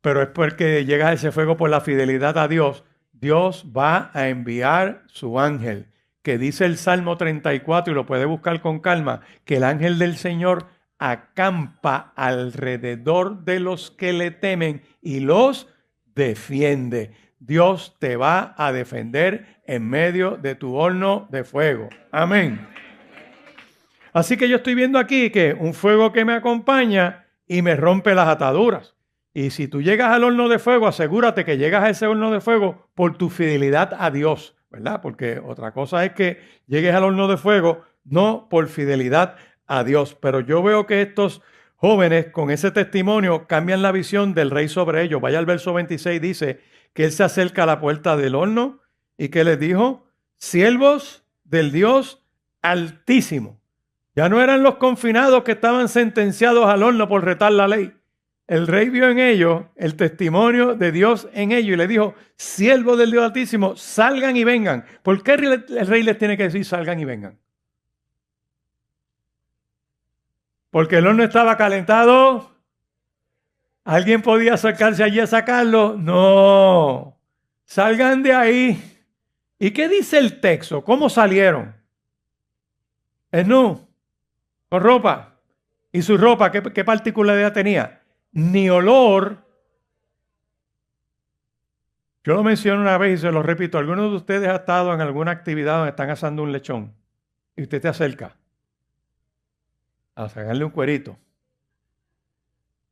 pero es porque llegas a ese fuego por la fidelidad a Dios, Dios va a enviar su ángel, que dice el Salmo 34, y lo puede buscar con calma, que el ángel del Señor acampa alrededor de los que le temen y los defiende. Dios te va a defender en medio de tu horno de fuego. Amén. Así que yo estoy viendo aquí que un fuego que me acompaña y me rompe las ataduras. Y si tú llegas al horno de fuego, asegúrate que llegas a ese horno de fuego por tu fidelidad a Dios, ¿verdad? Porque otra cosa es que llegues al horno de fuego no por fidelidad a Dios. Pero yo veo que estos jóvenes con ese testimonio cambian la visión del rey sobre ellos. Vaya al verso 26, dice que él se acerca a la puerta del horno y que les dijo, siervos del Dios Altísimo. Ya no eran los confinados que estaban sentenciados al horno por retar la ley. El rey vio en ellos el testimonio de Dios en ellos y le dijo, siervos del Dios Altísimo, salgan y vengan. ¿Por qué el rey les tiene que decir salgan y vengan? Porque el horno estaba calentado. ¿Alguien podía acercarse allí a sacarlo? No. Salgan de ahí. ¿Y qué dice el texto? ¿Cómo salieron? Esnú, con ropa. ¿Y su ropa qué particularidad tenía? Ni olor. Yo lo menciono una vez y se lo repito. ¿Alguno de ustedes ha estado en alguna actividad donde están asando un lechón y usted se acerca a sacarle un cuerito?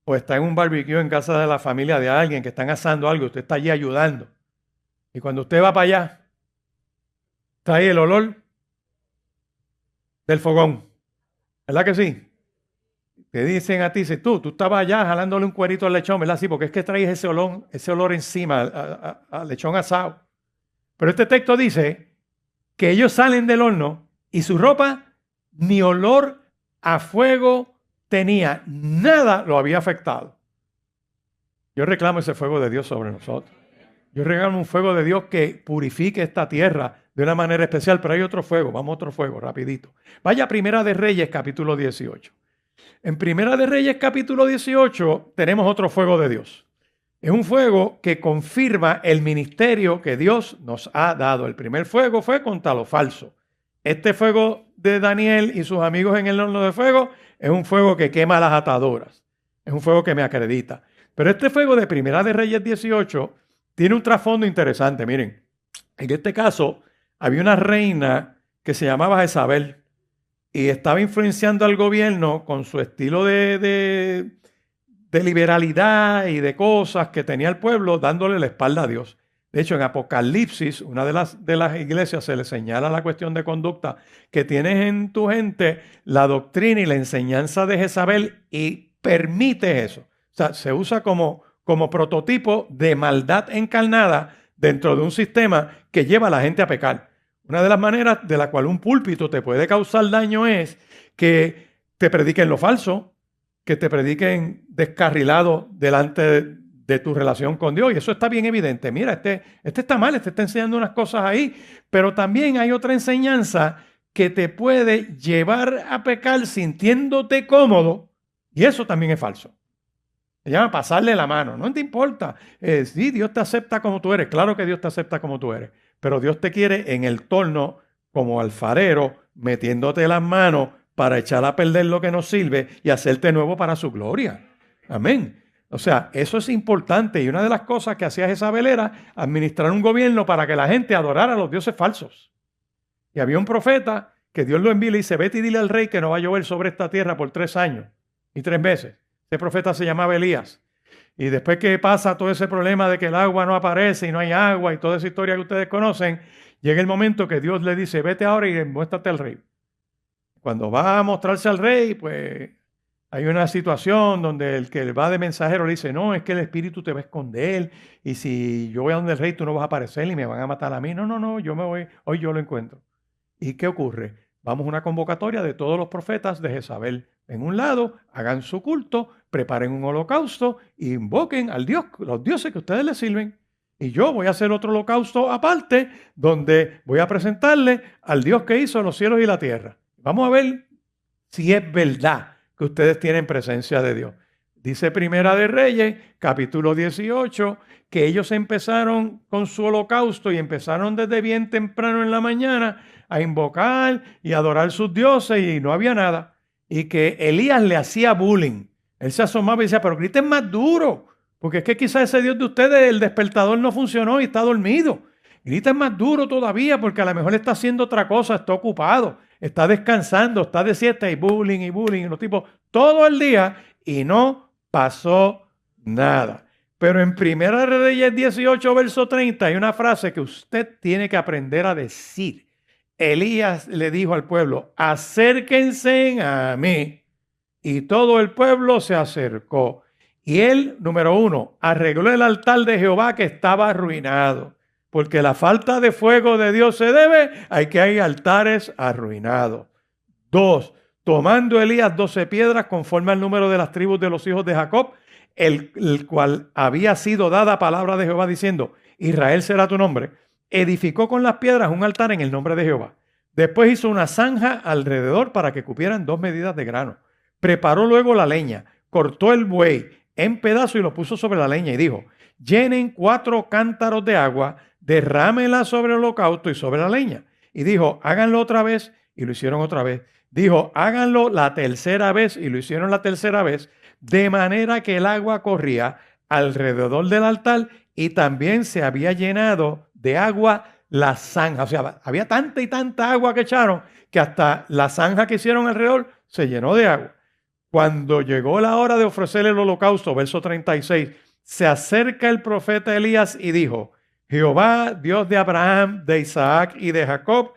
O está en un barbecue en casa de la familia de alguien que están asando algo, usted está allí ayudando. Y cuando usted va para allá, está ahí el olor del fogón. ¿Verdad que sí? Te dicen a ti, si tú estabas allá jalándole un cuerito al lechón, ¿verdad? Sí, porque es que traes ese olor encima al lechón asado. Pero este texto dice que ellos salen del horno y su ropa ni olor a fuego tenía, nada lo había afectado. Yo reclamo ese fuego de Dios sobre nosotros. Yo reclamo un fuego de Dios que purifique esta tierra de una manera especial, pero hay otro fuego, vamos a otro fuego, rapidito. Vaya a Primera de Reyes, capítulo 18. En Primera de Reyes, capítulo 18, tenemos otro fuego de Dios. Es un fuego que confirma el ministerio que Dios nos ha dado. El primer fuego fue contra lo falso. Este fuego de Daniel y sus amigos en el horno de fuego es un fuego que quema las ataduras. Es un fuego que me acredita. Pero este fuego de Primera de Reyes 18 tiene un trasfondo interesante. Miren, en este caso había una reina que se llamaba Jezabel y estaba influenciando al gobierno con su estilo de liberalidad y de cosas que tenía el pueblo, dándole la espalda a Dios. De hecho, en Apocalipsis, una de las iglesias se le señala la cuestión de conducta que tienes en tu gente, la doctrina y la enseñanza de Jezabel, y permite eso. O sea, se usa como prototipo de maldad encarnada dentro de un sistema que lleva a la gente a pecar. Una de las maneras de la cual un púlpito te puede causar daño es que te prediquen lo falso, que te prediquen descarrilado delante de tu relación con Dios. Y eso está bien evidente. Mira, este está mal, este está enseñando unas cosas ahí, pero también hay otra enseñanza que te puede llevar a pecar sintiéndote cómodo, y eso también es falso. Se llama pasarle la mano. No te importa. Sí, Dios te acepta como tú eres. Claro que Dios te acepta como tú eres. Pero Dios te quiere en el torno como alfarero, metiéndote las manos para echar a perder lo que nos sirve y hacerte nuevo para su gloria. Amén. O sea, eso es importante. Y una de las cosas que hacía Jezabel era administrar un gobierno para que la gente adorara a los dioses falsos. Y había un profeta que Dios lo envía y le dice, vete y dile al rey que no va a llover sobre esta tierra por 3 años y 3 meses. Ese profeta se llamaba Elías. Y después que pasa todo ese problema de que el agua no aparece y no hay agua y toda esa historia que ustedes conocen, llega el momento que Dios le dice, vete ahora y muéstrate al rey. Cuando va a mostrarse al rey, pues hay una situación donde el que va de mensajero le dice, no, es que el espíritu te va a esconder y si yo voy a donde el rey tú no vas a aparecer y me van a matar a mí. No, yo me voy, hoy yo lo encuentro. ¿Y qué ocurre? Vamos a una convocatoria de todos los profetas de Jezabel. En un lado, hagan su culto, preparen un holocausto e invoquen al Dios, los dioses que ustedes les sirven. Y yo voy a hacer otro holocausto aparte, donde voy a presentarle al Dios que hizo los cielos y la tierra. Vamos a ver si es verdad que ustedes tienen presencia de Dios. Dice Primera de Reyes, capítulo 18, que ellos empezaron con su holocausto y empezaron desde bien temprano en la mañana a invocar y adorar sus dioses y no había nada. Y que Elías le hacía bullying. Él se asomaba y decía, pero griten más duro, porque es que quizás ese Dios de ustedes, el despertador no funcionó y está dormido. Griten más duro todavía, porque a lo mejor está haciendo otra cosa, está ocupado, está descansando, está de siesta y bullying, y los tipos todo el día y no pasó nada. Pero en Primera de Reyes 18, verso 30, hay una frase que usted tiene que aprender a decir. Elías le dijo al pueblo, acérquense a mí. Y todo el pueblo se acercó. Y él, número 1, arregló el altar de Jehová que estaba arruinado. Porque la falta de fuego de Dios se debe a que hay altares arruinados. 2, tomando Elías 12 piedras conforme al número de las tribus de los hijos de Jacob, el cual había sido dada palabra de Jehová diciendo, Israel será tu nombre, edificó con las piedras un altar en el nombre de Jehová. Después hizo una zanja alrededor para que cupieran 2 medidas de grano. Preparó luego la leña, cortó el buey en pedazos y lo puso sobre la leña y dijo, llenen 4 cántaros de agua, derrámela sobre el holocausto y sobre la leña. Y dijo, háganlo otra vez, y lo hicieron otra vez. Dijo, háganlo la tercera vez, y lo hicieron la tercera vez, de manera que el agua corría alrededor del altar y también se había llenado de agua la zanja. O sea, había tanta y tanta agua que echaron que hasta la zanja que hicieron alrededor se llenó de agua. Cuando llegó la hora de ofrecer el holocausto, verso 36, se acerca el profeta Elías y dijo, Jehová, Dios de Abraham, de Isaac y de Jacob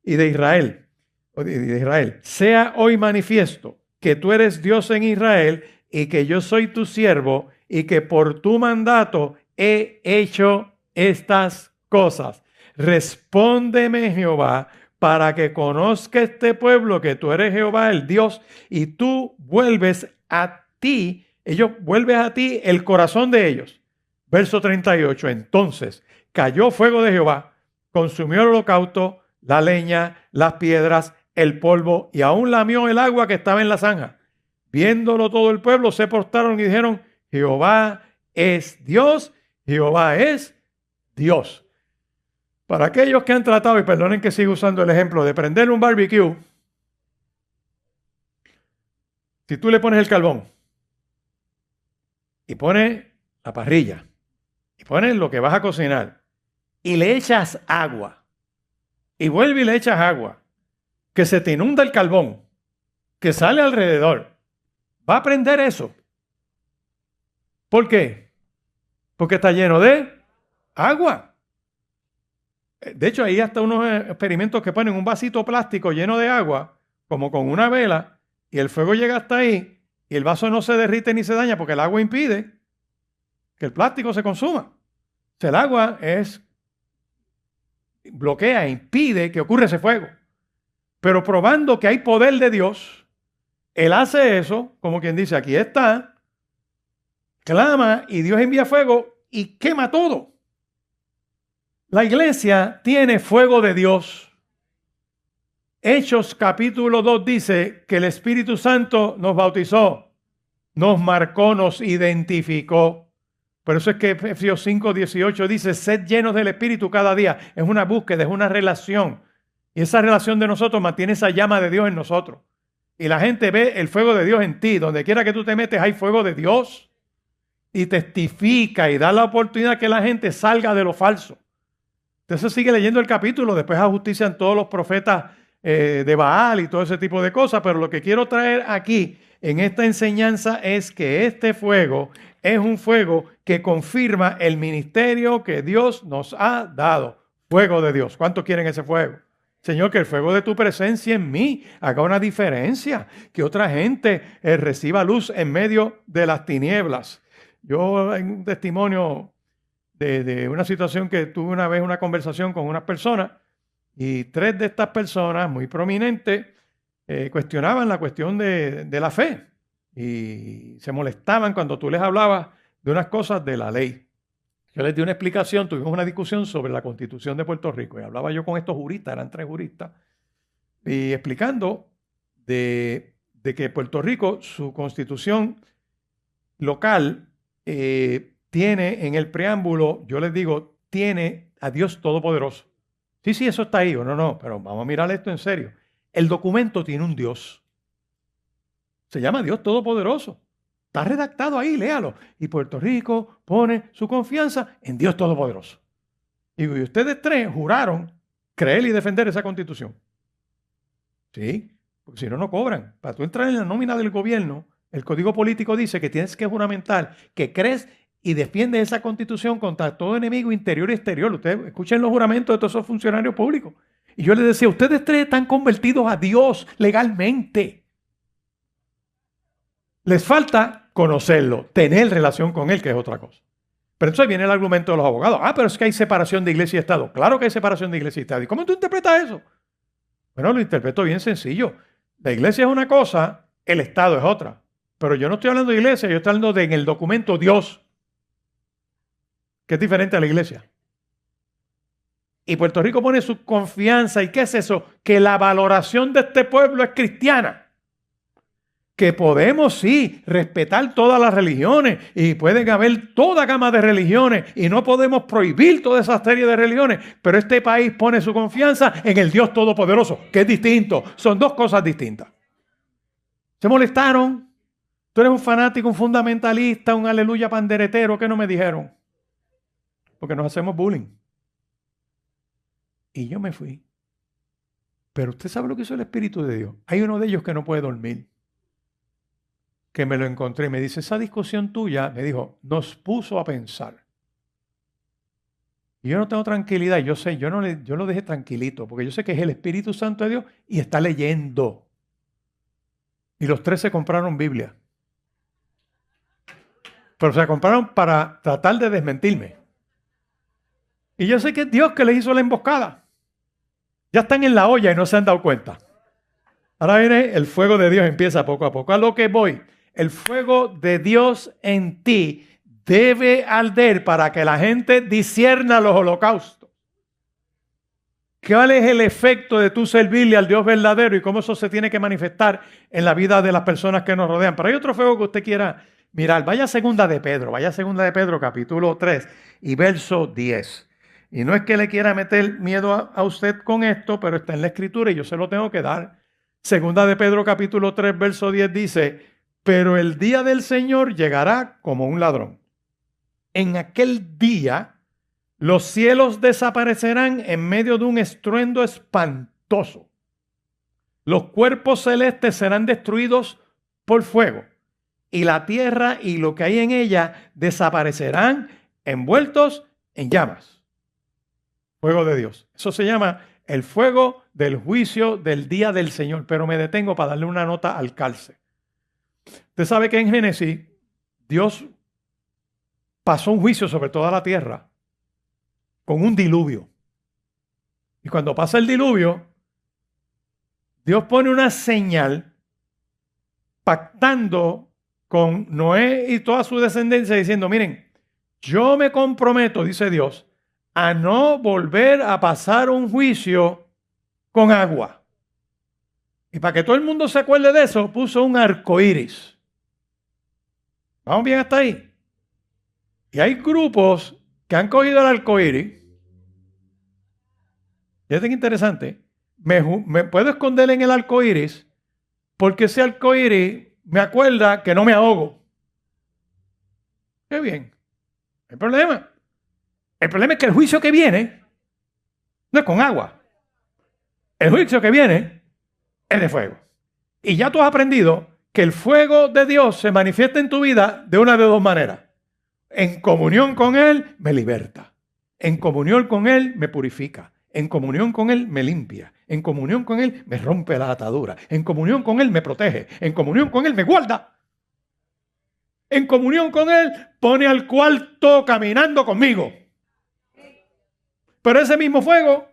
y de Israel, sea hoy manifiesto que tú eres Dios en Israel y que yo soy tu siervo y que por tu mandato he hecho estas cosas. Respóndeme, Jehová, para que conozca este pueblo que tú eres Jehová el Dios y tú vuelves a ti, vuelves a ti el corazón de ellos. Verso 38, entonces cayó fuego de Jehová, consumió el holocausto, la leña, las piedras, el polvo y aún lamió el agua que estaba en la zanja. Viéndolo todo el pueblo se postraron y dijeron, Jehová es Dios, Jehová es Dios. Para aquellos que han tratado, y perdonen que siga usando el ejemplo de prender un barbecue, si tú le pones el carbón y pones la parrilla y pones lo que vas a cocinar y le echas agua y vuelve y le echas agua, que se te inunda el carbón, que sale alrededor, va a prender eso. ¿Por qué? Porque está lleno de agua. De hecho, hay hasta unos experimentos que ponen un vasito plástico lleno de agua, como con una vela, y el fuego llega hasta ahí, y el vaso no se derrite ni se daña porque el agua impide que el plástico se consuma. O sea, el agua bloquea, impide que ocurra ese fuego. Pero probando que hay poder de Dios, Él hace eso, como quien dice, aquí está, clama y Dios envía fuego y quema todo. La iglesia tiene fuego de Dios. Hechos capítulo 2 dice que el Espíritu Santo nos bautizó, nos marcó, nos identificó. Por eso es que Efesios 5:18 dice, sed llenos del Espíritu cada día. Es una búsqueda, es una relación. Y esa relación de nosotros mantiene esa llama de Dios en nosotros. Y la gente ve el fuego de Dios en ti. Donde quiera que tú te metes hay fuego de Dios. Y testifica y da la oportunidad que la gente salga de lo falso. Entonces sigue leyendo el capítulo. Después ajustician todos los profetas de Baal y todo ese tipo de cosas. Pero lo que quiero traer aquí en esta enseñanza es que este fuego es un fuego que confirma el ministerio que Dios nos ha dado. Fuego de Dios. ¿Cuántos quieren ese fuego? Señor, que el fuego de tu presencia en mí haga una diferencia, que otra gente reciba luz en medio de las tinieblas. Yo en un testimonio de una situación que tuve una vez, una conversación con unas personas, y 3 de estas personas muy prominentes cuestionaban la cuestión de la fe y se molestaban cuando tú les hablabas de unas cosas de la ley. Yo les di una explicación, tuvimos una discusión sobre la Constitución de Puerto Rico y hablaba yo con estos juristas, eran 3 juristas, y explicando de que Puerto Rico, su constitución local, tiene en el preámbulo, yo les digo, tiene a Dios Todopoderoso. Sí, eso está ahí, o no, pero vamos a mirar esto en serio. El documento tiene un Dios. Se llama Dios Todopoderoso. Está redactado ahí, léalo. Y Puerto Rico pone su confianza en Dios Todopoderoso. Y ustedes 3 juraron creer y defender esa constitución. Sí, porque si no, no cobran. Para tú entrar en la nómina del gobierno, el Código Político dice que tienes que juramentar que crees y defiendes esa constitución contra todo enemigo interior y exterior. Ustedes escuchen los juramentos de todos esos funcionarios públicos. Y yo les decía, ustedes 3 están convertidos a Dios legalmente. Les falta conocerlo, tener relación con Él, que es otra cosa. Pero entonces viene el argumento de los abogados. Pero es que hay separación de iglesia y Estado. Claro que hay separación de iglesia y Estado. ¿Y cómo tú interpretas eso? Bueno, lo interpreto bien sencillo. La iglesia es una cosa, el Estado es otra. Pero yo no estoy hablando de iglesia, yo estoy hablando de en el documento Dios, que es diferente a la iglesia. Y Puerto Rico pone su confianza. ¿Y qué es eso? Que la valoración de este pueblo es cristiana. Que podemos, sí, respetar todas las religiones y pueden haber toda gama de religiones y no podemos prohibir toda esa serie de religiones, pero este país pone su confianza en el Dios Todopoderoso, que es distinto. Son 2 cosas distintas. ¿Se molestaron? Tú eres un fanático, un fundamentalista, un aleluya panderetero. ¿Qué no me dijeron? Porque nos hacemos bullying. Y yo me fui. Pero usted sabe lo que hizo el Espíritu de Dios. Hay uno de ellos que no puede dormir, que me lo encontré y me dice, esa discusión tuya, me dijo, nos puso a pensar. Y yo no tengo tranquilidad, yo sé, yo lo dejé tranquilito, porque yo sé que es el Espíritu Santo de Dios y está leyendo. Y los 3 se compraron Biblia. Pero se la compraron para tratar de desmentirme. Y yo sé que es Dios que les hizo la emboscada. Ya están en la olla y no se han dado cuenta. Ahora viene el fuego de Dios, empieza poco a poco. A lo que voy. El fuego de Dios en ti debe arder para que la gente discierna los holocaustos. ¿Cuál es el efecto de tú servirle al Dios verdadero y cómo eso se tiene que manifestar en la vida de las personas que nos rodean? Pero hay otro fuego que usted quiera mirar. Vaya a Segunda de Pedro, capítulo 3 y verso 10. Y no es que le quiera meter miedo a usted con esto, pero está en la Escritura y yo se lo tengo que dar. Segunda de Pedro, capítulo 3, verso 10 dice, pero el día del Señor llegará como un ladrón. En aquel día, los cielos desaparecerán en medio de un estruendo espantoso. Los cuerpos celestes serán destruidos por fuego, y la tierra y lo que hay en ella desaparecerán envueltos en llamas. Fuego de Dios. Eso se llama el fuego del juicio del día del Señor. Pero me detengo para darle una nota al calce. Usted sabe que en Génesis Dios pasó un juicio sobre toda la tierra con un diluvio. Y cuando pasa el diluvio, Dios pone una señal pactando con Noé y toda su descendencia diciendo, miren, yo me comprometo, dice Dios, a no volver a pasar un juicio con agua. Y para que todo el mundo se acuerde de eso, puso un arco iris. ¿Vamos bien hasta ahí? Y hay grupos que han cogido el arco iris. Y es interesante. Me puedo esconder en el arco iris porque ese arco iris me acuerda que no me ahogo. Qué bien. El problema es que el juicio que viene no es con agua. El juicio que viene es de fuego. Y ya tú has aprendido que el fuego de Dios se manifiesta en tu vida de una de dos maneras. En comunión con Él me liberta. En comunión con Él me purifica. En comunión con Él me limpia. En comunión con Él me rompe la atadura. En comunión con Él me protege. En comunión con Él me guarda. En comunión con Él pone al cuarto caminando conmigo. Pero ese mismo fuego,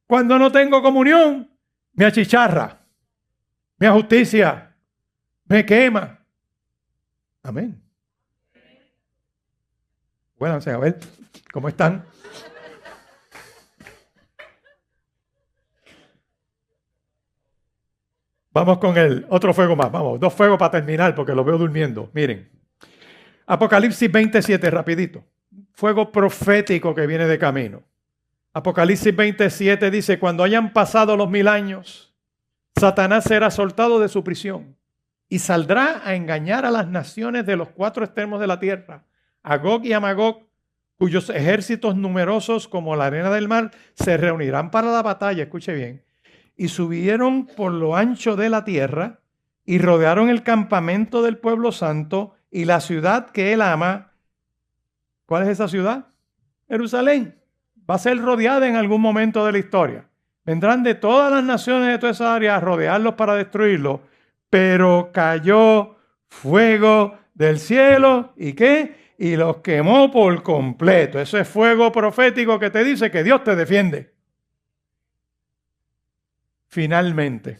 cuando no tengo comunión, me achicharra, me ajusticia, me quema. Amén. Bueno, a ver, ¿cómo están? Vamos con el otro fuego más. Vamos, 2 fuegos para terminar porque lo veo durmiendo. Miren, Apocalipsis 27, rapidito. Fuego profético que viene de camino. Apocalipsis 27 dice, cuando hayan pasado los 1000 años, Satanás será soltado de su prisión y saldrá a engañar a las naciones de los 4 extremos de la tierra, a Gog y a Magog, cuyos ejércitos numerosos como la arena del mar se reunirán para la batalla, escuche bien, y subieron por lo ancho de la tierra y rodearon el campamento del pueblo santo y la ciudad que él ama. ¿Cuál es esa ciudad? Jerusalén. Va a ser rodeada en algún momento de la historia. Vendrán de todas las naciones de toda esa área a rodearlos para destruirlos, pero cayó fuego del cielo, ¿y qué? Y los quemó por completo. Ese fuego profético que te dice que Dios te defiende. Finalmente,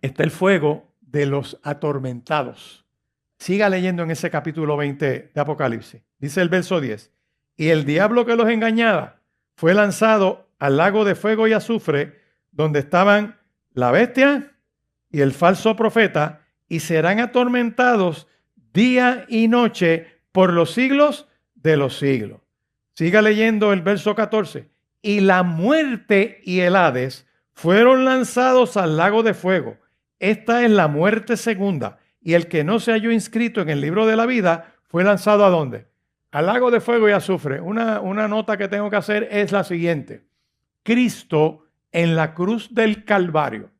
está el fuego de los atormentados. Siga leyendo en ese capítulo 20 de Apocalipsis. Dice el verso 10. Y el diablo que los engañaba fue lanzado al lago de fuego y azufre, donde estaban la bestia y el falso profeta, y serán atormentados día y noche por los siglos de los siglos. Siga leyendo el verso 14. Y la muerte y el Hades fueron lanzados al lago de fuego. Esta es la muerte segunda. Y el que no se halló inscrito en el libro de la vida fue lanzado ¿a dónde? Al lago de fuego y azufre. Una nota que tengo que hacer es la siguiente. Cristo en la cruz del Calvario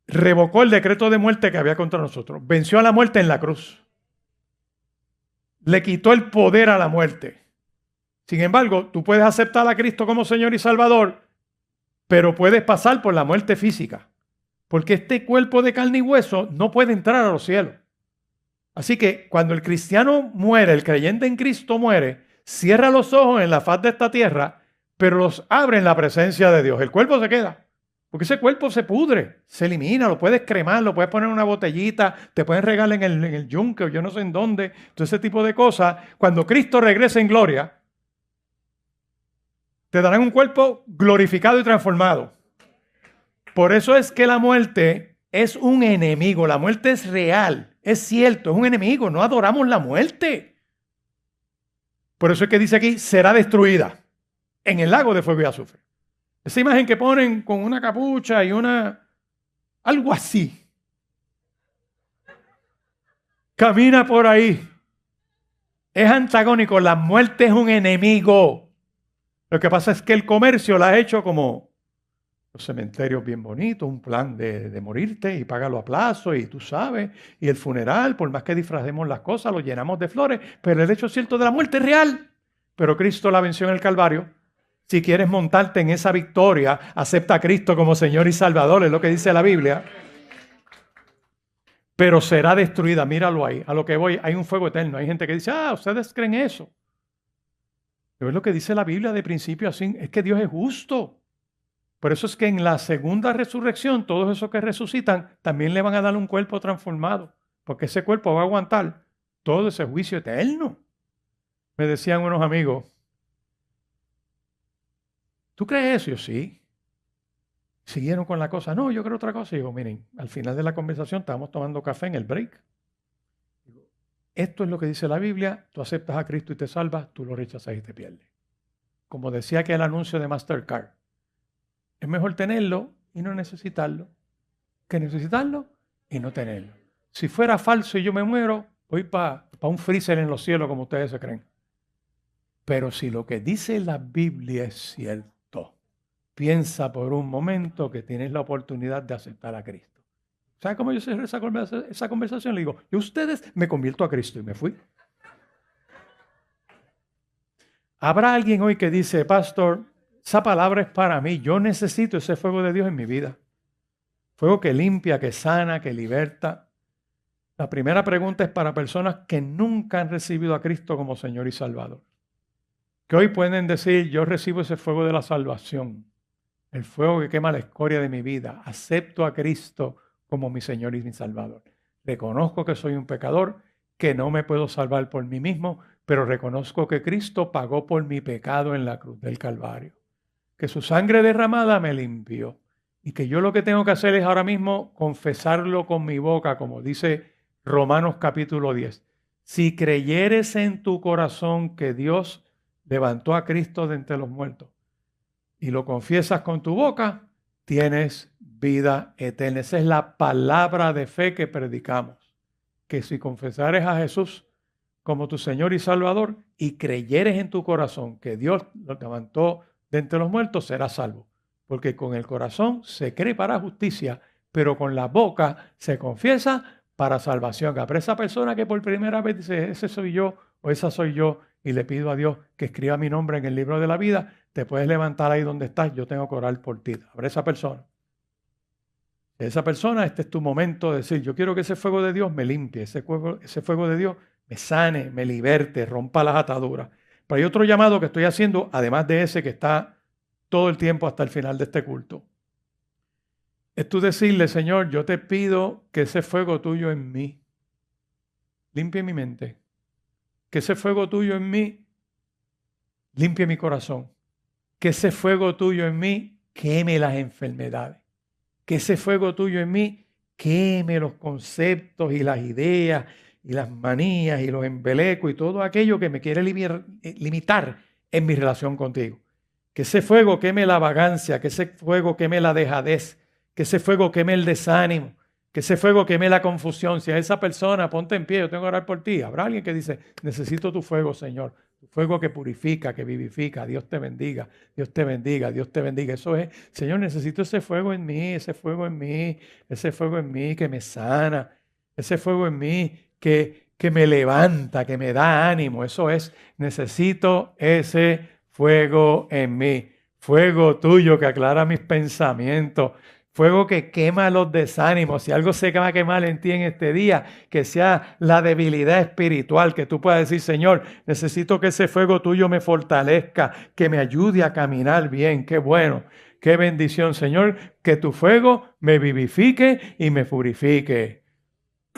revocó el decreto de muerte que había contra nosotros. Venció a la muerte en la cruz. Le quitó el poder a la muerte. Sin embargo, tú puedes aceptar a Cristo como Señor y Salvador, pero puedes pasar por la muerte física. Porque este cuerpo de carne y hueso no puede entrar a los cielos. Así que cuando el cristiano muere, el creyente en Cristo muere, cierra los ojos en la faz de esta tierra, pero los abre en la presencia de Dios. El cuerpo se queda, porque ese cuerpo se pudre, se elimina, lo puedes cremar, lo puedes poner en una botellita, te pueden regalar en el yunque o yo no sé en dónde, todo ese tipo de cosas. Cuando Cristo regrese en gloria, te darán un cuerpo glorificado y transformado. Por eso es que la muerte es un enemigo. La muerte es real, es cierto, es un enemigo. No adoramos la muerte. Por eso es que dice aquí, será destruida en el lago de fuego y azufre. Esa imagen que ponen con una capucha y algo así. camina por ahí. Es antagónico, la muerte es un enemigo. Lo que pasa es que el comercio la ha hecho como los cementerios bien bonitos, un plan de morirte y págalo a plazo y tú sabes, y el funeral, por más que disfracemos las cosas, lo llenamos de flores, pero el hecho cierto de la muerte es real. Pero Cristo la venció en el Calvario. Si quieres montarte en esa victoria, acepta a Cristo como Señor y Salvador, es lo que dice la Biblia. Pero será destruida, míralo ahí, a lo que voy, hay un fuego eterno. Hay gente que dice, ustedes creen eso. Pero es lo que dice la Biblia de principio a fin, es que Dios es justo. Por eso es que en la segunda resurrección, todos esos que resucitan también le van a dar un cuerpo transformado, porque ese cuerpo va a aguantar todo ese juicio eterno. Me decían unos amigos, ¿tú crees eso? Yo sí. Siguieron con la cosa. No, yo creo otra cosa. Y digo, miren, al final de la conversación estábamos tomando café en el break. Digo, esto es lo que dice la Biblia, tú aceptas a Cristo y te salvas, tú lo rechazas y te pierdes. Como decía que el anuncio de Mastercard. Es mejor tenerlo y no necesitarlo que necesitarlo y no tenerlo. Si fuera falso y yo me muero, voy para un freezer en los cielos como ustedes se creen. Pero si lo que dice la Biblia es cierto, piensa por un momento que tienes la oportunidad de aceptar a Cristo. ¿Sabe cómo yo cerré esa conversación? Le digo, y ustedes me convierto a Cristo y me fui. ¿Habrá alguien hoy que dice, pastor, esa palabra es para mí, yo necesito ese fuego de Dios en mi vida? Fuego que limpia, que sana, que liberta. La primera pregunta es para personas que nunca han recibido a Cristo como Señor y Salvador. Que hoy pueden decir, yo recibo ese fuego de la salvación. El fuego que quema la escoria de mi vida. Acepto a Cristo como mi Señor y mi Salvador. Reconozco que soy un pecador, que no me puedo salvar por mí mismo, pero reconozco que Cristo pagó por mi pecado en la cruz del Calvario. Que su sangre derramada me limpió. Y que yo lo que tengo que hacer es ahora mismo confesarlo con mi boca, como dice Romanos capítulo 10. Si creyeres en tu corazón que Dios levantó a Cristo de entre los muertos y lo confiesas con tu boca, tienes vida eterna. Esa es la palabra de fe que predicamos. Que si confesares a Jesús como tu Señor y Salvador y creyeres en tu corazón que Dios lo levantó de entre los muertos, serás salvo. Porque con el corazón se cree para justicia, pero con la boca se confiesa para salvación. Pero esa persona que por primera vez dice, ese soy yo o esa soy yo, y le pido a Dios que escriba mi nombre en el libro de la vida, te puedes levantar ahí donde estás, yo tengo que orar por ti. Habrá esa persona. Esa persona, este es tu momento de decir, yo quiero que ese fuego de Dios me limpie, ese fuego de Dios me sane, me liberte, rompa las ataduras. Pero hay otro llamado que estoy haciendo, además de ese que está todo el tiempo hasta el final de este culto. Es tú decirle, Señor, yo te pido que ese fuego tuyo en mí limpie mi mente. Que ese fuego tuyo en mí limpie mi corazón. Que ese fuego tuyo en mí queme las enfermedades. Que ese fuego tuyo en mí queme los conceptos y las ideas y las manías y los embelecos y todo aquello que me quiere limitar en mi relación contigo. Que ese fuego queme la vagancia, que ese fuego queme la dejadez, que ese fuego queme el desánimo, que ese fuego queme la confusión. Si a esa persona, ponte en pie, yo tengo que orar por ti. Habrá alguien que dice, necesito tu fuego, Señor. Tu fuego que purifica, que vivifica. Dios te bendiga, Dios te bendiga, Dios te bendiga. Eso es, Señor, necesito ese fuego en mí, ese fuego en mí, ese fuego en mí que me sana, ese fuego en mí que me levanta, que me da ánimo. Eso es, necesito ese fuego en mí. Fuego tuyo que aclara mis pensamientos. Fuego que quema los desánimos. Si algo se va a quemar en ti en este día, que sea la debilidad espiritual, que tú puedas decir, Señor, necesito que ese fuego tuyo me fortalezca, que me ayude a caminar bien. Qué bueno, qué bendición, Señor, que tu fuego me vivifique y me purifique.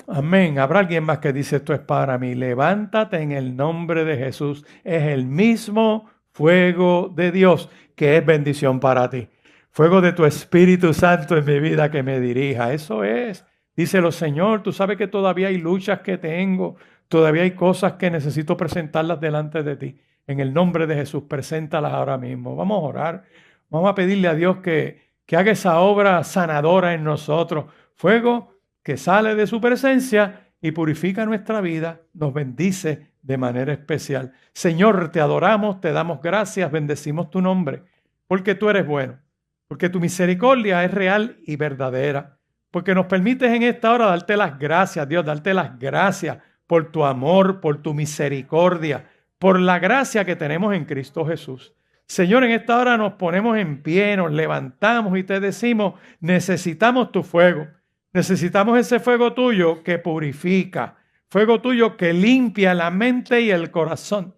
Amén. Habrá alguien más que dice, esto es para mí. Levántate en el nombre de Jesús. Es el mismo fuego de Dios que es bendición para ti. Fuego de tu Espíritu Santo en mi vida que me dirija. Eso es. Díselo, Señor, tú sabes que todavía hay luchas que tengo. Todavía hay cosas que necesito presentarlas delante de ti. En el nombre de Jesús, preséntalas ahora mismo. Vamos a orar. Vamos a pedirle a Dios que haga esa obra sanadora en nosotros. Fuego que sale de su presencia y purifica nuestra vida, nos bendice de manera especial. Señor, te adoramos, te damos gracias, bendecimos tu nombre, porque tú eres bueno, porque tu misericordia es real y verdadera, porque nos permites en esta hora darte las gracias, Dios, darte las gracias por tu amor, por tu misericordia, por la gracia que tenemos en Cristo Jesús. Señor, en esta hora nos ponemos en pie, nos levantamos y te decimos, necesitamos tu fuego. Necesitamos ese fuego tuyo que purifica, fuego tuyo que limpia la mente y el corazón,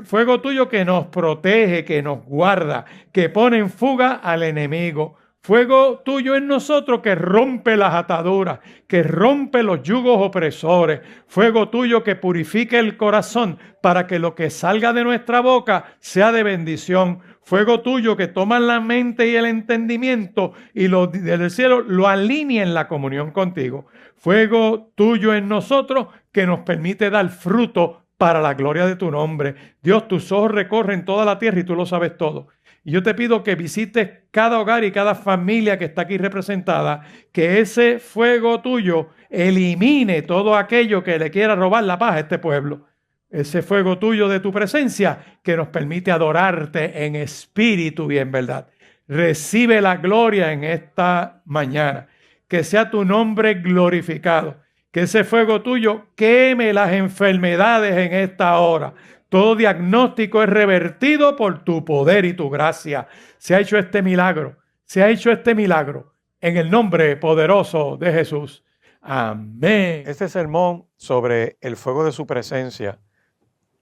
fuego tuyo que nos protege, que nos guarda, que pone en fuga al enemigo. Fuego tuyo en nosotros que rompe las ataduras, que rompe los yugos opresores. Fuego tuyo que purifique el corazón para que lo que salga de nuestra boca sea de bendición. Fuego tuyo que toma la mente y el entendimiento y lo del cielo lo alinea en la comunión contigo. Fuego tuyo en nosotros que nos permite dar fruto para la gloria de tu nombre. Dios, tus ojos recorren toda la tierra y tú lo sabes todo. Y yo te pido que visites cada hogar y cada familia que está aquí representada, que ese fuego tuyo elimine todo aquello que le quiera robar la paz a este pueblo. Ese fuego tuyo de tu presencia que nos permite adorarte en espíritu y en verdad. Recibe la gloria en esta mañana. Que sea tu nombre glorificado. Que ese fuego tuyo queme las enfermedades en esta hora. Todo diagnóstico es revertido por tu poder y tu gracia. Se ha hecho este milagro. Se ha hecho este milagro en el nombre poderoso de Jesús. Amén. Este sermón sobre el fuego de su presencia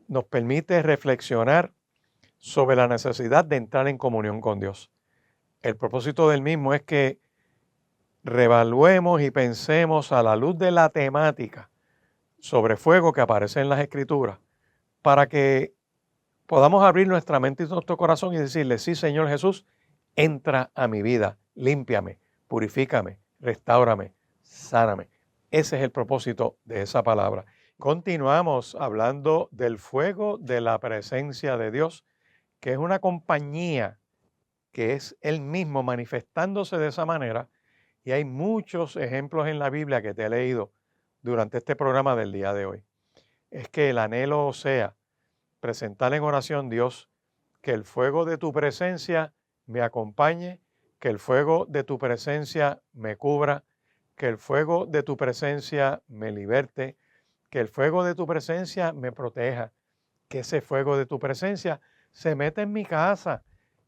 nos permite reflexionar sobre la necesidad de entrar en comunión con Dios. El propósito del mismo es que reevaluemos y pensemos a la luz de la temática sobre fuego que aparece en las Escrituras, para que podamos abrir nuestra mente y nuestro corazón y decirle, sí, Señor Jesús, entra a mi vida, límpiame, purifícame, restáurame, sáname. Ese es el propósito de esa palabra. Continuamos hablando del fuego de la presencia de Dios, que es una compañía que es Él mismo manifestándose de esa manera. Y hay muchos ejemplos en la Biblia que te he leído durante este programa del día de hoy. Es que el anhelo sea presentar en oración, Dios, que el fuego de tu presencia me acompañe, que el fuego de tu presencia me cubra, que el fuego de tu presencia me liberte, que el fuego de tu presencia me proteja, que ese fuego de tu presencia se meta en mi casa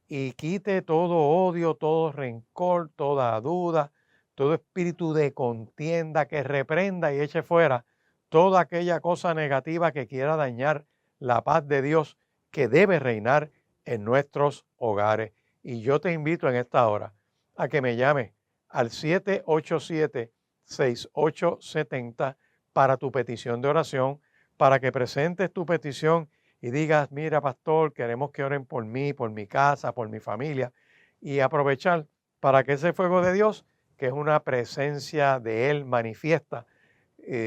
y quite todo odio, todo rencor, toda duda, todo espíritu de contienda, que reprenda y eche fuera toda aquella cosa negativa que quiera dañar la paz de Dios que debe reinar en nuestros hogares. Y yo te invito en esta hora a que me llames al 787-6870 para tu petición de oración, para que presentes tu petición y digas, mira, pastor, queremos que oren por mí, por mi casa, por mi familia, y aprovechar para que ese fuego de Dios, que es una presencia de Él manifiesta,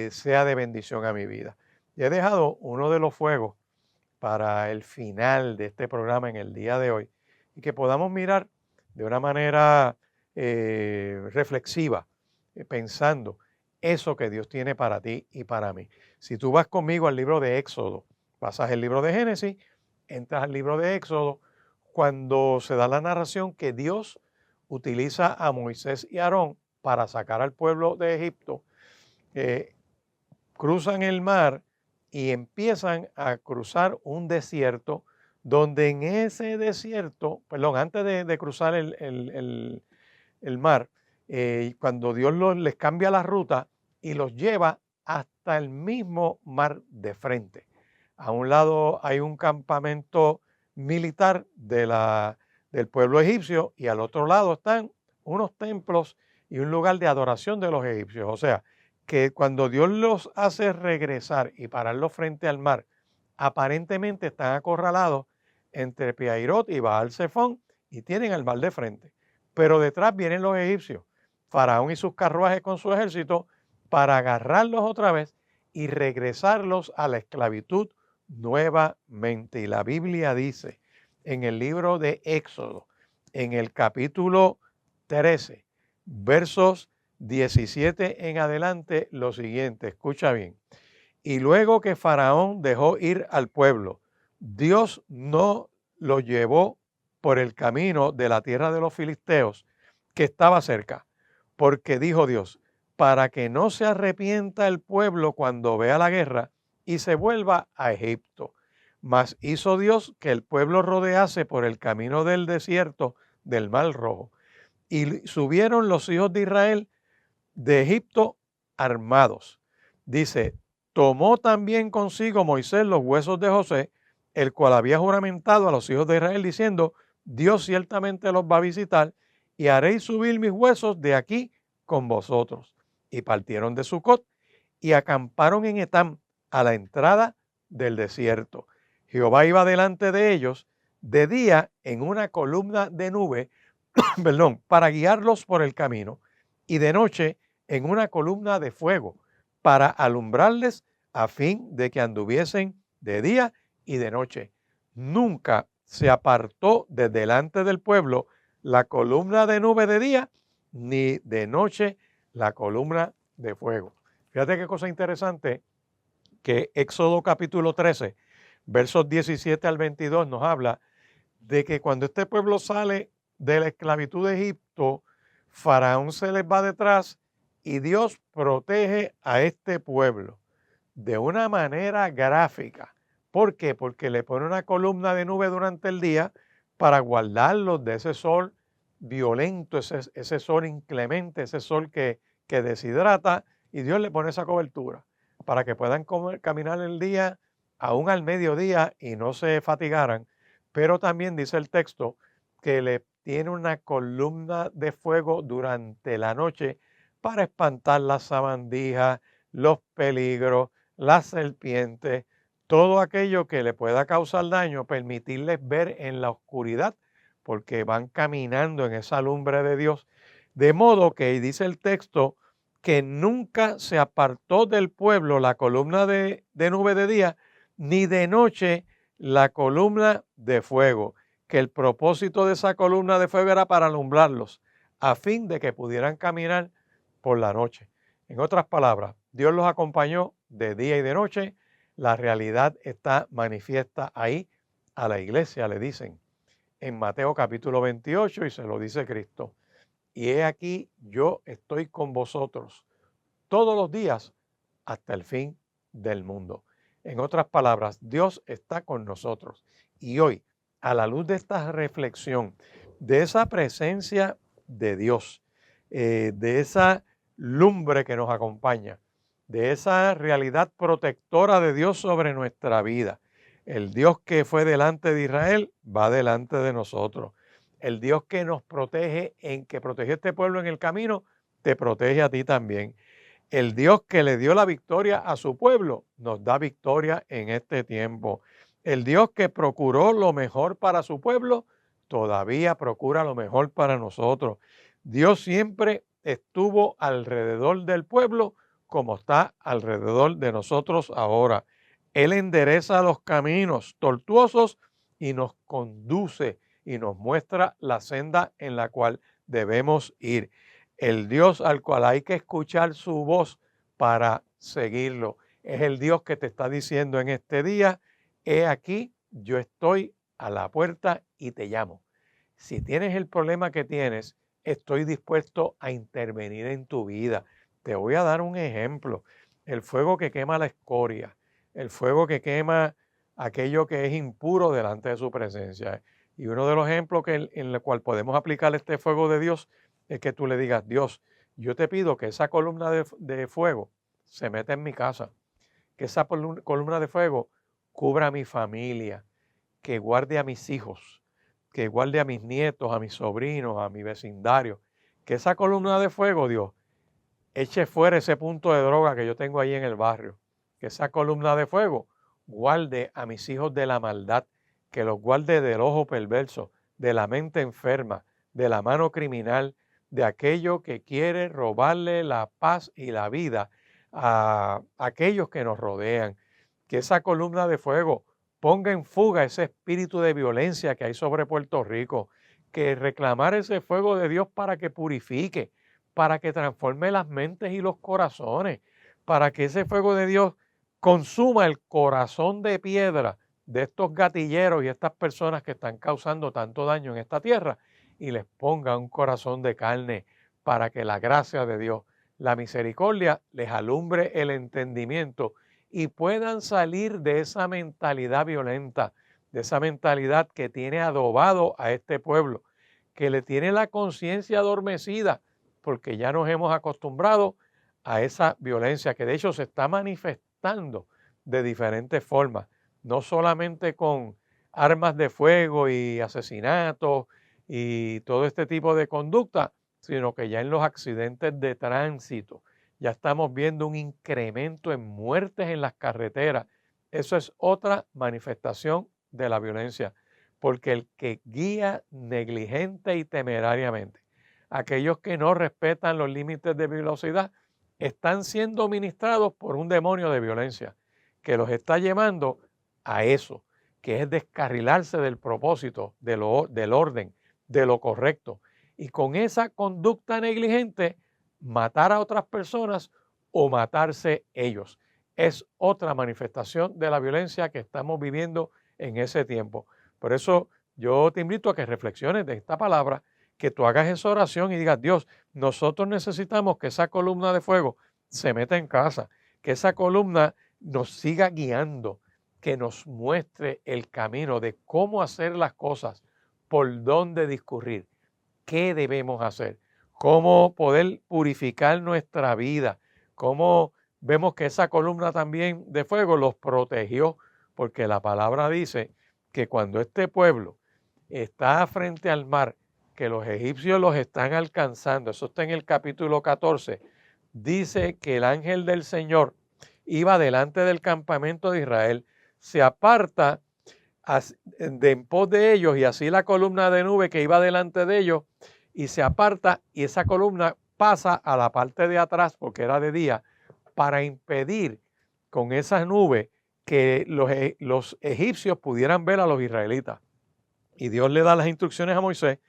sea de bendición a mi vida. Y he dejado uno de los fuegos para el final de este programa en el día de hoy y que podamos mirar de una manera reflexiva, pensando eso que Dios tiene para ti y para mí. Si tú vas conmigo al libro de Éxodo, pasas el libro de Génesis, entras al libro de Éxodo, cuando se da la narración que Dios utiliza a Moisés y Aarón para sacar al pueblo de Egipto, cruzan el mar y empiezan a cruzar un desierto, donde en ese desierto, perdón, antes de cruzar el mar, cuando Dios les cambia la ruta y los lleva hasta el mismo mar de frente. A un lado hay un campamento militar del pueblo egipcio y al otro lado están unos templos y un lugar de adoración de los egipcios. O sea, que cuando Dios los hace regresar y pararlos frente al mar, aparentemente están acorralados entre Pihairot y Baal-Zephón y tienen al mar de frente. Pero detrás vienen los egipcios, Faraón y sus carruajes con su ejército, para agarrarlos otra vez y regresarlos a la esclavitud nuevamente. Y la Biblia dice en el libro de Éxodo, en el capítulo 13, versos 17 en adelante lo siguiente, escucha bien. Y luego que Faraón dejó ir al pueblo, Dios no lo llevó por el camino de la tierra de los filisteos que estaba cerca, porque dijo Dios, para que no se arrepienta el pueblo cuando vea la guerra y se vuelva a Egipto. Mas hizo Dios que el pueblo rodease por el camino del desierto del Mar Rojo. Y subieron los hijos de Israel de Egipto armados. Dice, tomó también consigo Moisés los huesos de José, el cual había juramentado a los hijos de Israel, diciendo, Dios ciertamente los va a visitar y haréis subir mis huesos de aquí con vosotros. Y partieron de Sucot y acamparon en Etam, a la entrada del desierto. Jehová iba delante de ellos de día en una columna de nube, perdón, para guiarlos por el camino, y de noche en una columna de fuego, para alumbrarles a fin de que anduviesen de día y de noche. Nunca se apartó de delante del pueblo la columna de nube de día, ni de noche la columna de fuego. Fíjate qué cosa interesante, que Éxodo capítulo 13, versos 17 al 22 nos habla de que cuando este pueblo sale de la esclavitud de Egipto, Faraón se les va detrás y Dios protege a este pueblo de una manera gráfica. ¿Por qué? Porque le pone una columna de nube durante el día para guardarlos de ese sol violento, ese sol inclemente, ese sol que deshidrata, y Dios le pone esa cobertura para que puedan caminar el día aún al mediodía y no se fatigaran. Pero también dice el texto que le tiene una columna de fuego durante la noche para espantar las sabandijas, los peligros, las serpientes, todo aquello que le pueda causar daño, permitirles ver en la oscuridad, porque van caminando en esa lumbre de Dios. De modo que dice el texto que nunca se apartó del pueblo la columna de nube de día, ni de noche la columna de fuego, que el propósito de esa columna de fuego era para alumbrarlos, a fin de que pudieran caminar por la noche. En otras palabras, Dios los acompañó de día y de noche. La realidad está manifiesta ahí. A la iglesia le dicen en Mateo capítulo 28, y se lo dice Cristo. Y he aquí, yo estoy con vosotros todos los días hasta el fin del mundo. En otras palabras, Dios está con nosotros. Y hoy, a la luz de esta reflexión, de esa presencia de Dios, de esa lumbre que nos acompaña, de esa realidad protectora de Dios sobre nuestra vida, el Dios que fue delante de Israel va delante de nosotros. El Dios que nos protege, que protegió a este pueblo en el camino, te protege a ti también. El Dios que le dio la victoria a su pueblo, nos da victoria en este tiempo. El Dios que procuró lo mejor para su pueblo, todavía procura lo mejor para nosotros. Dios siempre estuvo alrededor del pueblo como está alrededor de nosotros ahora. Él endereza los caminos tortuosos y nos conduce y nos muestra la senda en la cual debemos ir. El Dios al cual hay que escuchar su voz para seguirlo. Es el Dios que te está diciendo en este día, he aquí, yo estoy a la puerta y te llamo. Si tienes el problema que tienes, estoy dispuesto a intervenir en tu vida. Te voy a dar un ejemplo. El fuego que quema la escoria, el fuego que quema aquello que es impuro delante de su presencia. Y uno de los ejemplos en el cual podemos aplicar este fuego de Dios es que tú le digas, Dios, yo te pido que esa columna de fuego se meta en mi casa, que esa columna de fuego cubra a mi familia, que guarde a mis hijos, que guarde a mis nietos, a mis sobrinos, a mi vecindario, que esa columna de fuego, Dios, eche fuera ese punto de droga que yo tengo ahí en el barrio, que esa columna de fuego guarde a mis hijos de la maldad, que los guarde del ojo perverso, de la mente enferma, de la mano criminal, de aquello que quiere robarle la paz y la vida a aquellos que nos rodean. Que esa columna de fuego ponga en fuga ese espíritu de violencia que hay sobre Puerto Rico, que reclamar ese fuego de Dios para que purifique, para que transforme las mentes y los corazones, para que ese fuego de Dios consuma el corazón de piedra de estos gatilleros y estas personas que están causando tanto daño en esta tierra y les ponga un corazón de carne para que la gracia de Dios, la misericordia, les alumbre el entendimiento y puedan salir de esa mentalidad violenta, de esa mentalidad que tiene adobado a este pueblo, que le tiene la conciencia adormecida, porque ya nos hemos acostumbrado a esa violencia que de hecho se está manifestando de diferentes formas, no solamente con armas de fuego y asesinatos y todo este tipo de conducta, sino que ya en los accidentes de tránsito ya estamos viendo un incremento en muertes en las carreteras. Eso es otra manifestación de la violencia, porque el que guía negligente y temerariamente, aquellos que no respetan los límites de velocidad, están siendo ministrados por un demonio de violencia que los está llevando a eso, que es descarrilarse del propósito, del orden, de lo correcto. Y con esa conducta negligente, matar a otras personas o matarse ellos. Es otra manifestación de la violencia que estamos viviendo en ese tiempo. Por eso yo te invito a que reflexiones de esta palabra, que tú hagas esa oración y digas, Dios, nosotros necesitamos que esa columna de fuego se meta en casa, que esa columna nos siga guiando, que nos muestre el camino de cómo hacer las cosas, por dónde discurrir, qué debemos hacer, cómo poder purificar nuestra vida, cómo vemos que esa columna también de fuego los protegió, porque la palabra dice que cuando este pueblo está frente al mar, que los egipcios los están alcanzando, eso está en el capítulo 14, dice que el ángel del Señor iba delante del campamento de Israel, se aparta de en pos de ellos y así la columna de nube que iba delante de ellos y se aparta y esa columna pasa a la parte de atrás porque era de día para impedir con esa nube que los egipcios pudieran ver a los israelitas. Y Dios le da las instrucciones a Moisés.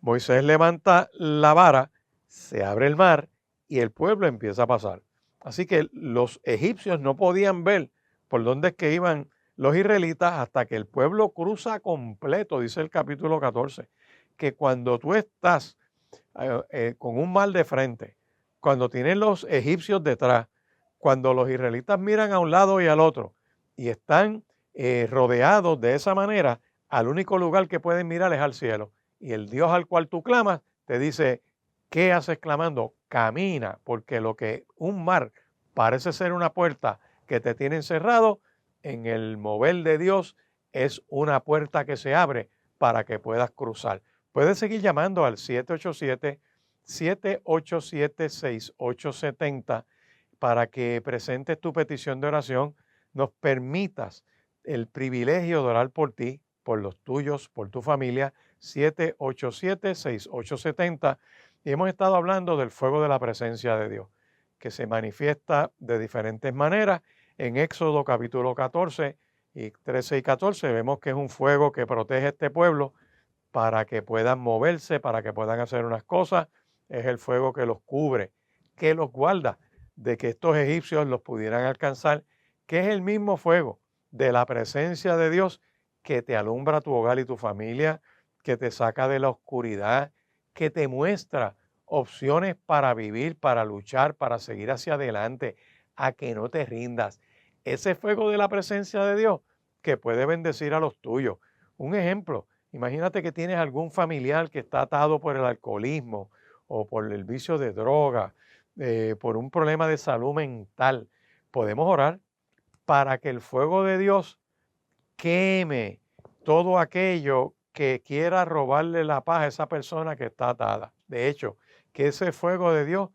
Moisés levanta la vara, se abre el mar y el pueblo empieza a pasar. Así que los egipcios no podían ver por dónde es que iban los israelitas hasta que el pueblo cruza completo, dice el capítulo 14, que cuando tú estás con un mar de frente, cuando tienen los egipcios detrás, cuando los israelitas miran a un lado y al otro y están rodeados de esa manera, al único lugar que pueden mirar es al cielo. Y el Dios al cual tú clamas te dice, ¿qué haces clamando? Camina, porque lo que un mar parece ser una puerta que te tiene encerrado, en el mover de Dios es una puerta que se abre para que puedas cruzar. Puedes seguir llamando al 787-787-6870 para que presentes tu petición de oración, nos permitas el privilegio de orar por ti, por los tuyos, por tu familia, 787-6870. Y hemos estado hablando del fuego de la presencia de Dios, que se manifiesta de diferentes maneras. En Éxodo capítulo 14 y 13 y 14 vemos que es un fuego que protege a este pueblo para que puedan moverse, para que puedan hacer unas cosas. Es el fuego que los cubre, que los guarda de que estos egipcios los pudieran alcanzar, que es el mismo fuego de la presencia de Dios que te alumbra tu hogar y tu familia, que te saca de la oscuridad, que te muestra opciones para vivir, para luchar, para seguir hacia adelante, a que no te rindas. Ese fuego de la presencia de Dios que puede bendecir a los tuyos. Un ejemplo, imagínate que tienes algún familiar que está atado por el alcoholismo o por el vicio de droga, por un problema de salud mental. Podemos orar para que el fuego de Dios queme todo aquello que quiera robarle la paz a esa persona que está atada. De hecho, que ese fuego de Dios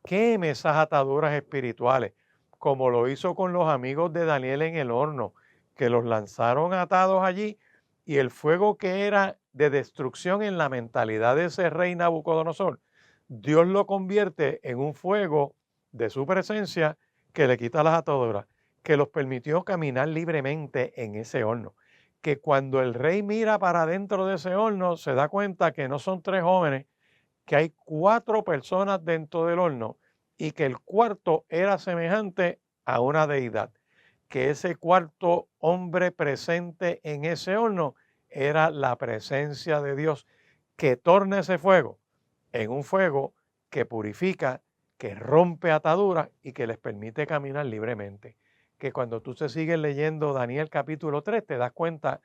queme esas ataduras espirituales, como lo hizo con los amigos de Daniel en el horno, que los lanzaron atados allí y el fuego que era de destrucción en la mentalidad de ese rey Nabucodonosor, Dios lo convierte en un fuego de su presencia que le quita las ataduras, que los permitió caminar libremente en ese horno, que cuando el rey mira para dentro de ese horno se da cuenta que no son tres jóvenes que hay 4 personas dentro del horno y que el cuarto era semejante a una deidad, que ese cuarto hombre presente en ese horno era la presencia de Dios, que torna ese fuego en un fuego que purifica, que rompe ataduras y que les permite caminar libremente. Que cuando tú te sigues leyendo Daniel capítulo 3, te das cuenta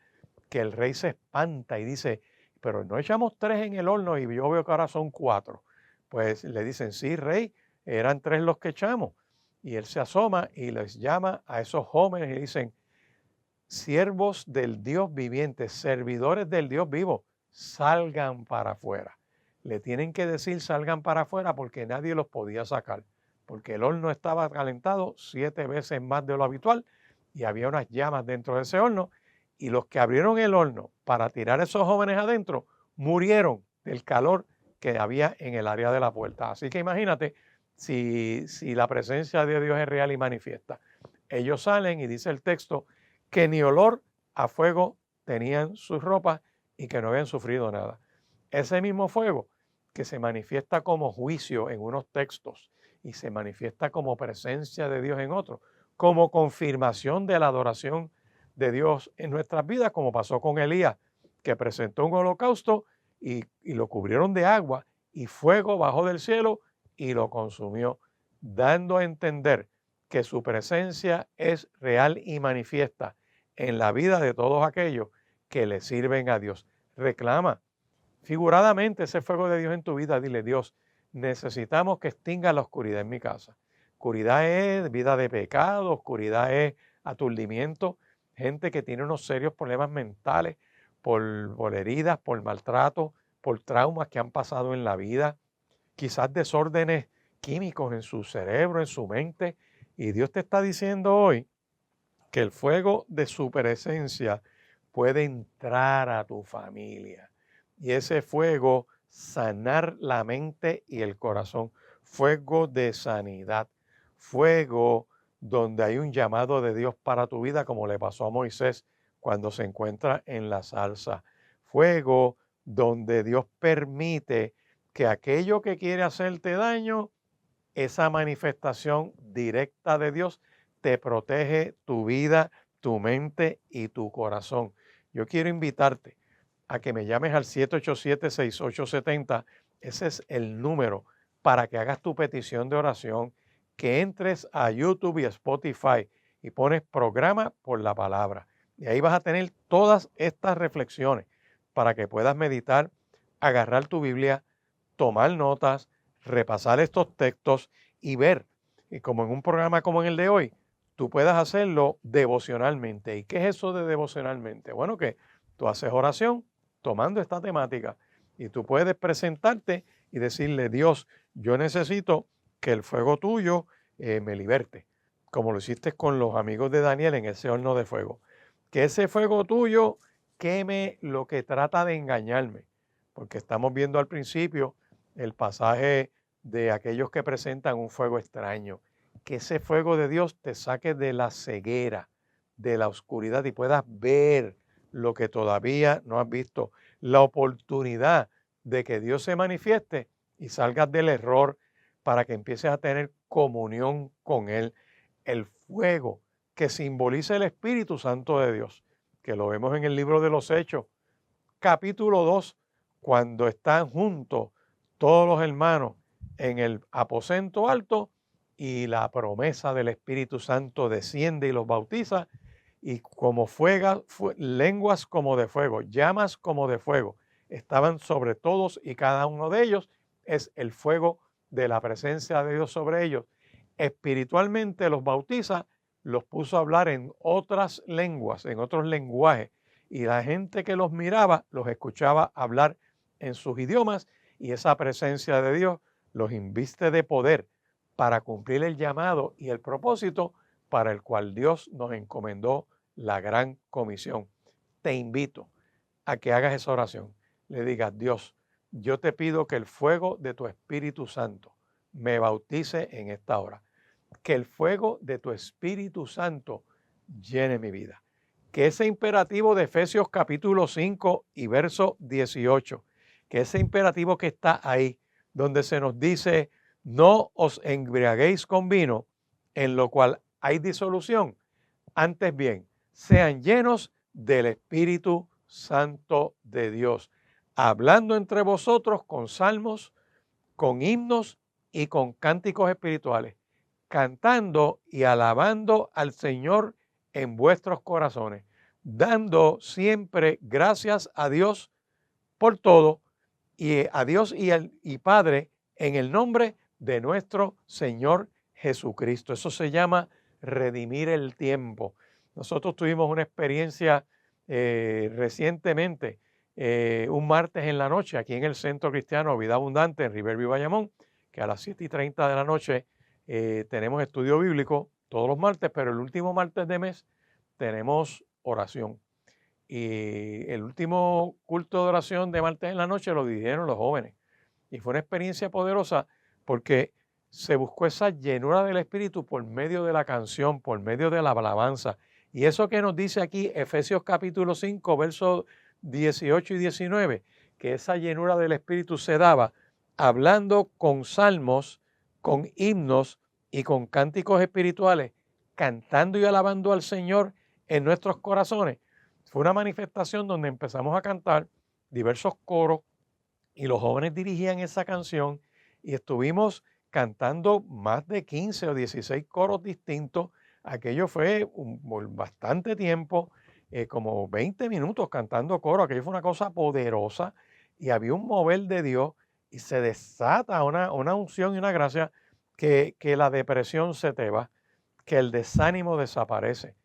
que el rey se espanta y dice, pero no echamos 3 en el horno y yo veo que ahora son 4. Pues le dicen, sí, rey, eran 3 los que echamos. Y él se asoma y les llama a esos jóvenes y dicen, siervos del Dios viviente, servidores del Dios vivo, salgan para afuera. Le tienen que decir salgan para afuera porque nadie los podía sacar, porque el horno estaba calentado 7 veces más de lo habitual y había unas llamas dentro de ese horno, y los que abrieron el horno para tirar a esos jóvenes adentro murieron del calor que había en el área de la puerta. Así que imagínate si la presencia de Dios es real y manifiesta. Ellos salen y dice el texto que ni olor a fuego tenían sus ropas y que no habían sufrido nada. Ese mismo fuego que se manifiesta como juicio en unos textos y se manifiesta como presencia de Dios en otros, como confirmación de la adoración de Dios en nuestras vidas, como pasó con Elías, que presentó un holocausto y lo cubrieron de agua y fuego bajó del cielo y lo consumió, dando a entender que su presencia es real y manifiesta en la vida de todos aquellos que le sirven a Dios. Reclama figuradamente ese fuego de Dios en tu vida. Dile, Dios, necesitamos que extinga la oscuridad en mi casa. Oscuridad es vida de pecado, oscuridad es aturdimiento, gente que tiene unos serios problemas mentales por heridas, por maltrato, por traumas que han pasado en la vida, quizás desórdenes químicos en su cerebro, en su mente. Y Dios te está diciendo hoy que el fuego de su presencia puede entrar a tu familia. Y ese fuego sanar la mente y el corazón. Fuego de sanidad. Fuego donde hay un llamado de Dios para tu vida, como le pasó a Moisés cuando se encuentra en la zarza. Fuego donde Dios permite que aquello que quiere hacerte daño, esa manifestación directa de Dios te protege tu vida, tu mente y tu corazón. Yo quiero invitarte a que me llames al 787-6870. Ese es el número para que hagas tu petición de oración, que entres a YouTube y Spotify y pones programa por la palabra. Y ahí vas a tener todas estas reflexiones para que puedas meditar, agarrar tu Biblia, tomar notas, repasar estos textos y ver, y como en un programa como en el de hoy, tú puedas hacerlo devocionalmente. ¿Y qué es eso de devocionalmente? Bueno, que tú haces oración tomando esta temática y tú puedes presentarte y decirle, Dios, yo necesito que el fuego tuyo me liberte, como lo hiciste con los amigos de Daniel en ese horno de fuego. Que ese fuego tuyo queme lo que trata de engañarme, porque estamos viendo al principio el pasaje de aquellos que presentan un fuego extraño. Que ese fuego de Dios te saque de la ceguera, de la oscuridad y puedas ver lo que todavía no has visto. La oportunidad de que Dios se manifieste y salgas del error para que empieces a tener comunión con Él. El fuego que simboliza el Espíritu Santo de Dios, que lo vemos en el libro de los Hechos, capítulo 2, cuando están juntos todos los hermanos en el aposento alto y la promesa del Espíritu Santo desciende y los bautiza, y como lenguas como de fuego, llamas como de fuego, estaban sobre todos y cada uno de ellos. Es el fuego de la presencia de Dios sobre ellos. Espiritualmente los bautiza, los puso a hablar en otras lenguas, en otros lenguajes, y la gente que los miraba los escuchaba hablar en sus idiomas, y esa presencia de Dios los inviste de poder para cumplir el llamado y el propósito para el cual Dios nos encomendó la gran comisión. Te invito a que hagas esa oración. Le digas, Dios, yo te pido que el fuego de tu Espíritu Santo me bautice en esta hora. Que el fuego de tu Espíritu Santo llene mi vida. Que ese imperativo de Efesios capítulo 5 y verso 18, que ese imperativo que está ahí, donde se nos dice, no os embriaguéis con vino, en lo cual hay disolución. Antes bien, sean llenos del Espíritu Santo de Dios, hablando entre vosotros con salmos, con himnos y con cánticos espirituales, cantando y alabando al Señor en vuestros corazones, dando siempre gracias a Dios por todo, y a Dios y Padre en el nombre de nuestro Señor Jesucristo. Eso se llama redimir el tiempo. Nosotros tuvimos una experiencia recientemente, un martes en la noche, aquí en el Centro Cristiano Vida Abundante en Riverview, Bayamón, que a las 7:30 de la noche tenemos estudio bíblico todos los martes, pero el último martes de mes tenemos oración. Y el último culto de oración de martes en la noche lo dirigieron los jóvenes. Y fue una experiencia poderosa porque se buscó esa llenura del Espíritu por medio de la canción, por medio de la alabanza. Y eso que nos dice aquí Efesios capítulo 5, versos 18 y 19, que esa llenura del Espíritu se daba hablando con salmos, con himnos y con cánticos espirituales, cantando y alabando al Señor en nuestros corazones. Fue una manifestación donde empezamos a cantar diversos coros y los jóvenes dirigían esa canción y estuvimos cantando más de 15 o 16 coros distintos. Aquello fue bastante tiempo, como 20 minutos cantando coro. Aquello fue una cosa poderosa y había un mover de Dios y se desata una unción y una gracia que la depresión se te va, que el desánimo desaparece,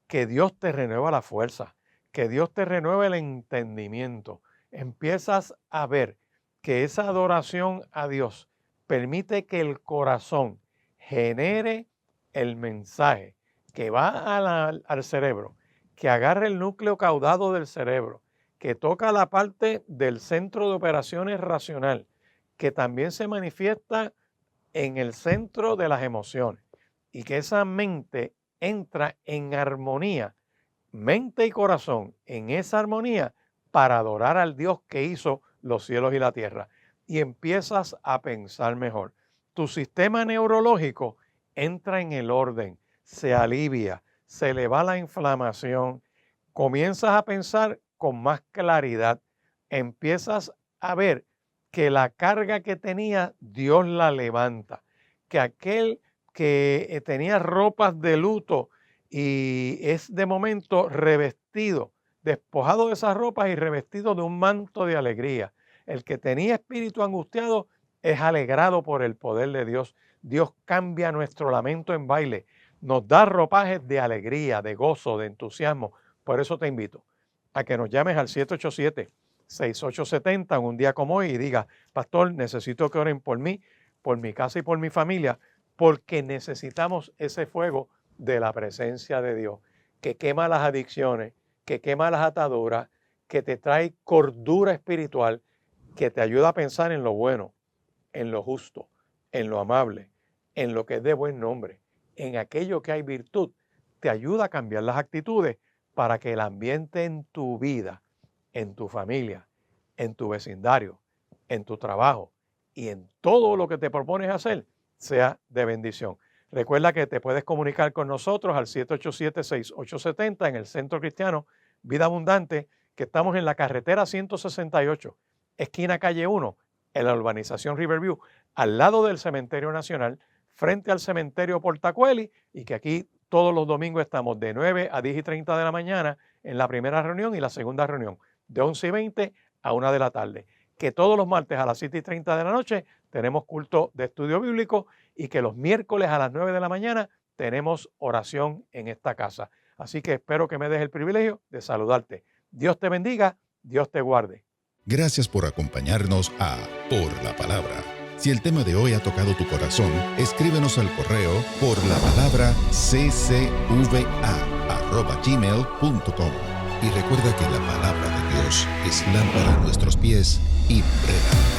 que Dios te renueva la fuerza, que Dios te renueva el entendimiento. Empiezas a ver que esa adoración a Dios permite que el corazón genere el mensaje que va al cerebro, que agarre el núcleo caudado del cerebro, que toca la parte del centro de operaciones racional, que también se manifiesta en el centro de las emociones y que esa mente entra en armonía, mente y corazón, en esa armonía para adorar al Dios que hizo los cielos y la tierra. Y empiezas a pensar mejor. Tu sistema neurológico entra en el orden, se alivia, se le va la inflamación, comienzas a pensar con más claridad, empiezas a ver que la carga que tenía Dios la levanta, que aquel que tenía ropas de luto y es de momento revestido, despojado de esas ropas y revestido de un manto de alegría. El que tenía espíritu angustiado es alegrado por el poder de Dios. Dios cambia nuestro lamento en baile, nos da ropajes de alegría, de gozo, de entusiasmo. Por eso te invito a que nos llames al 787-6870 en un día como hoy y digas, pastor, necesito que oren por mí, por mi casa y por mi familia, porque necesitamos ese fuego de la presencia de Dios, que quema las adicciones, que quema las ataduras, que te trae cordura espiritual, que te ayuda a pensar en lo bueno, en lo justo, en lo amable, en lo que es de buen nombre, en aquello que hay virtud, te ayuda a cambiar las actitudes para que el ambiente en tu vida, en tu familia, en tu vecindario, en tu trabajo y en todo lo que te propones hacer sea de bendición. Recuerda que te puedes comunicar con nosotros al 787-6870 en el Centro Cristiano Vida Abundante, que estamos en la carretera 168, esquina calle 1, en la urbanización Riverview, al lado del Cementerio Nacional, frente al Cementerio Portacueli, y que aquí todos los domingos estamos de 9 a 10:30 de la mañana en la primera reunión y la segunda reunión, de 11:20 a 1 de la tarde. Que todos los martes a las 7:30 de la noche tenemos culto de estudio bíblico y que los miércoles a las 9 de la mañana tenemos oración en esta casa. Así que espero que me des el privilegio de saludarte. Dios te bendiga, Dios te guarde. Gracias por acompañarnos a Por la Palabra. Si el tema de hoy ha tocado tu corazón, escríbenos al correo porlapalabraccva@gmail.com. Y recuerda que la palabra de Dios es lámpara a nuestros pies y lumbrera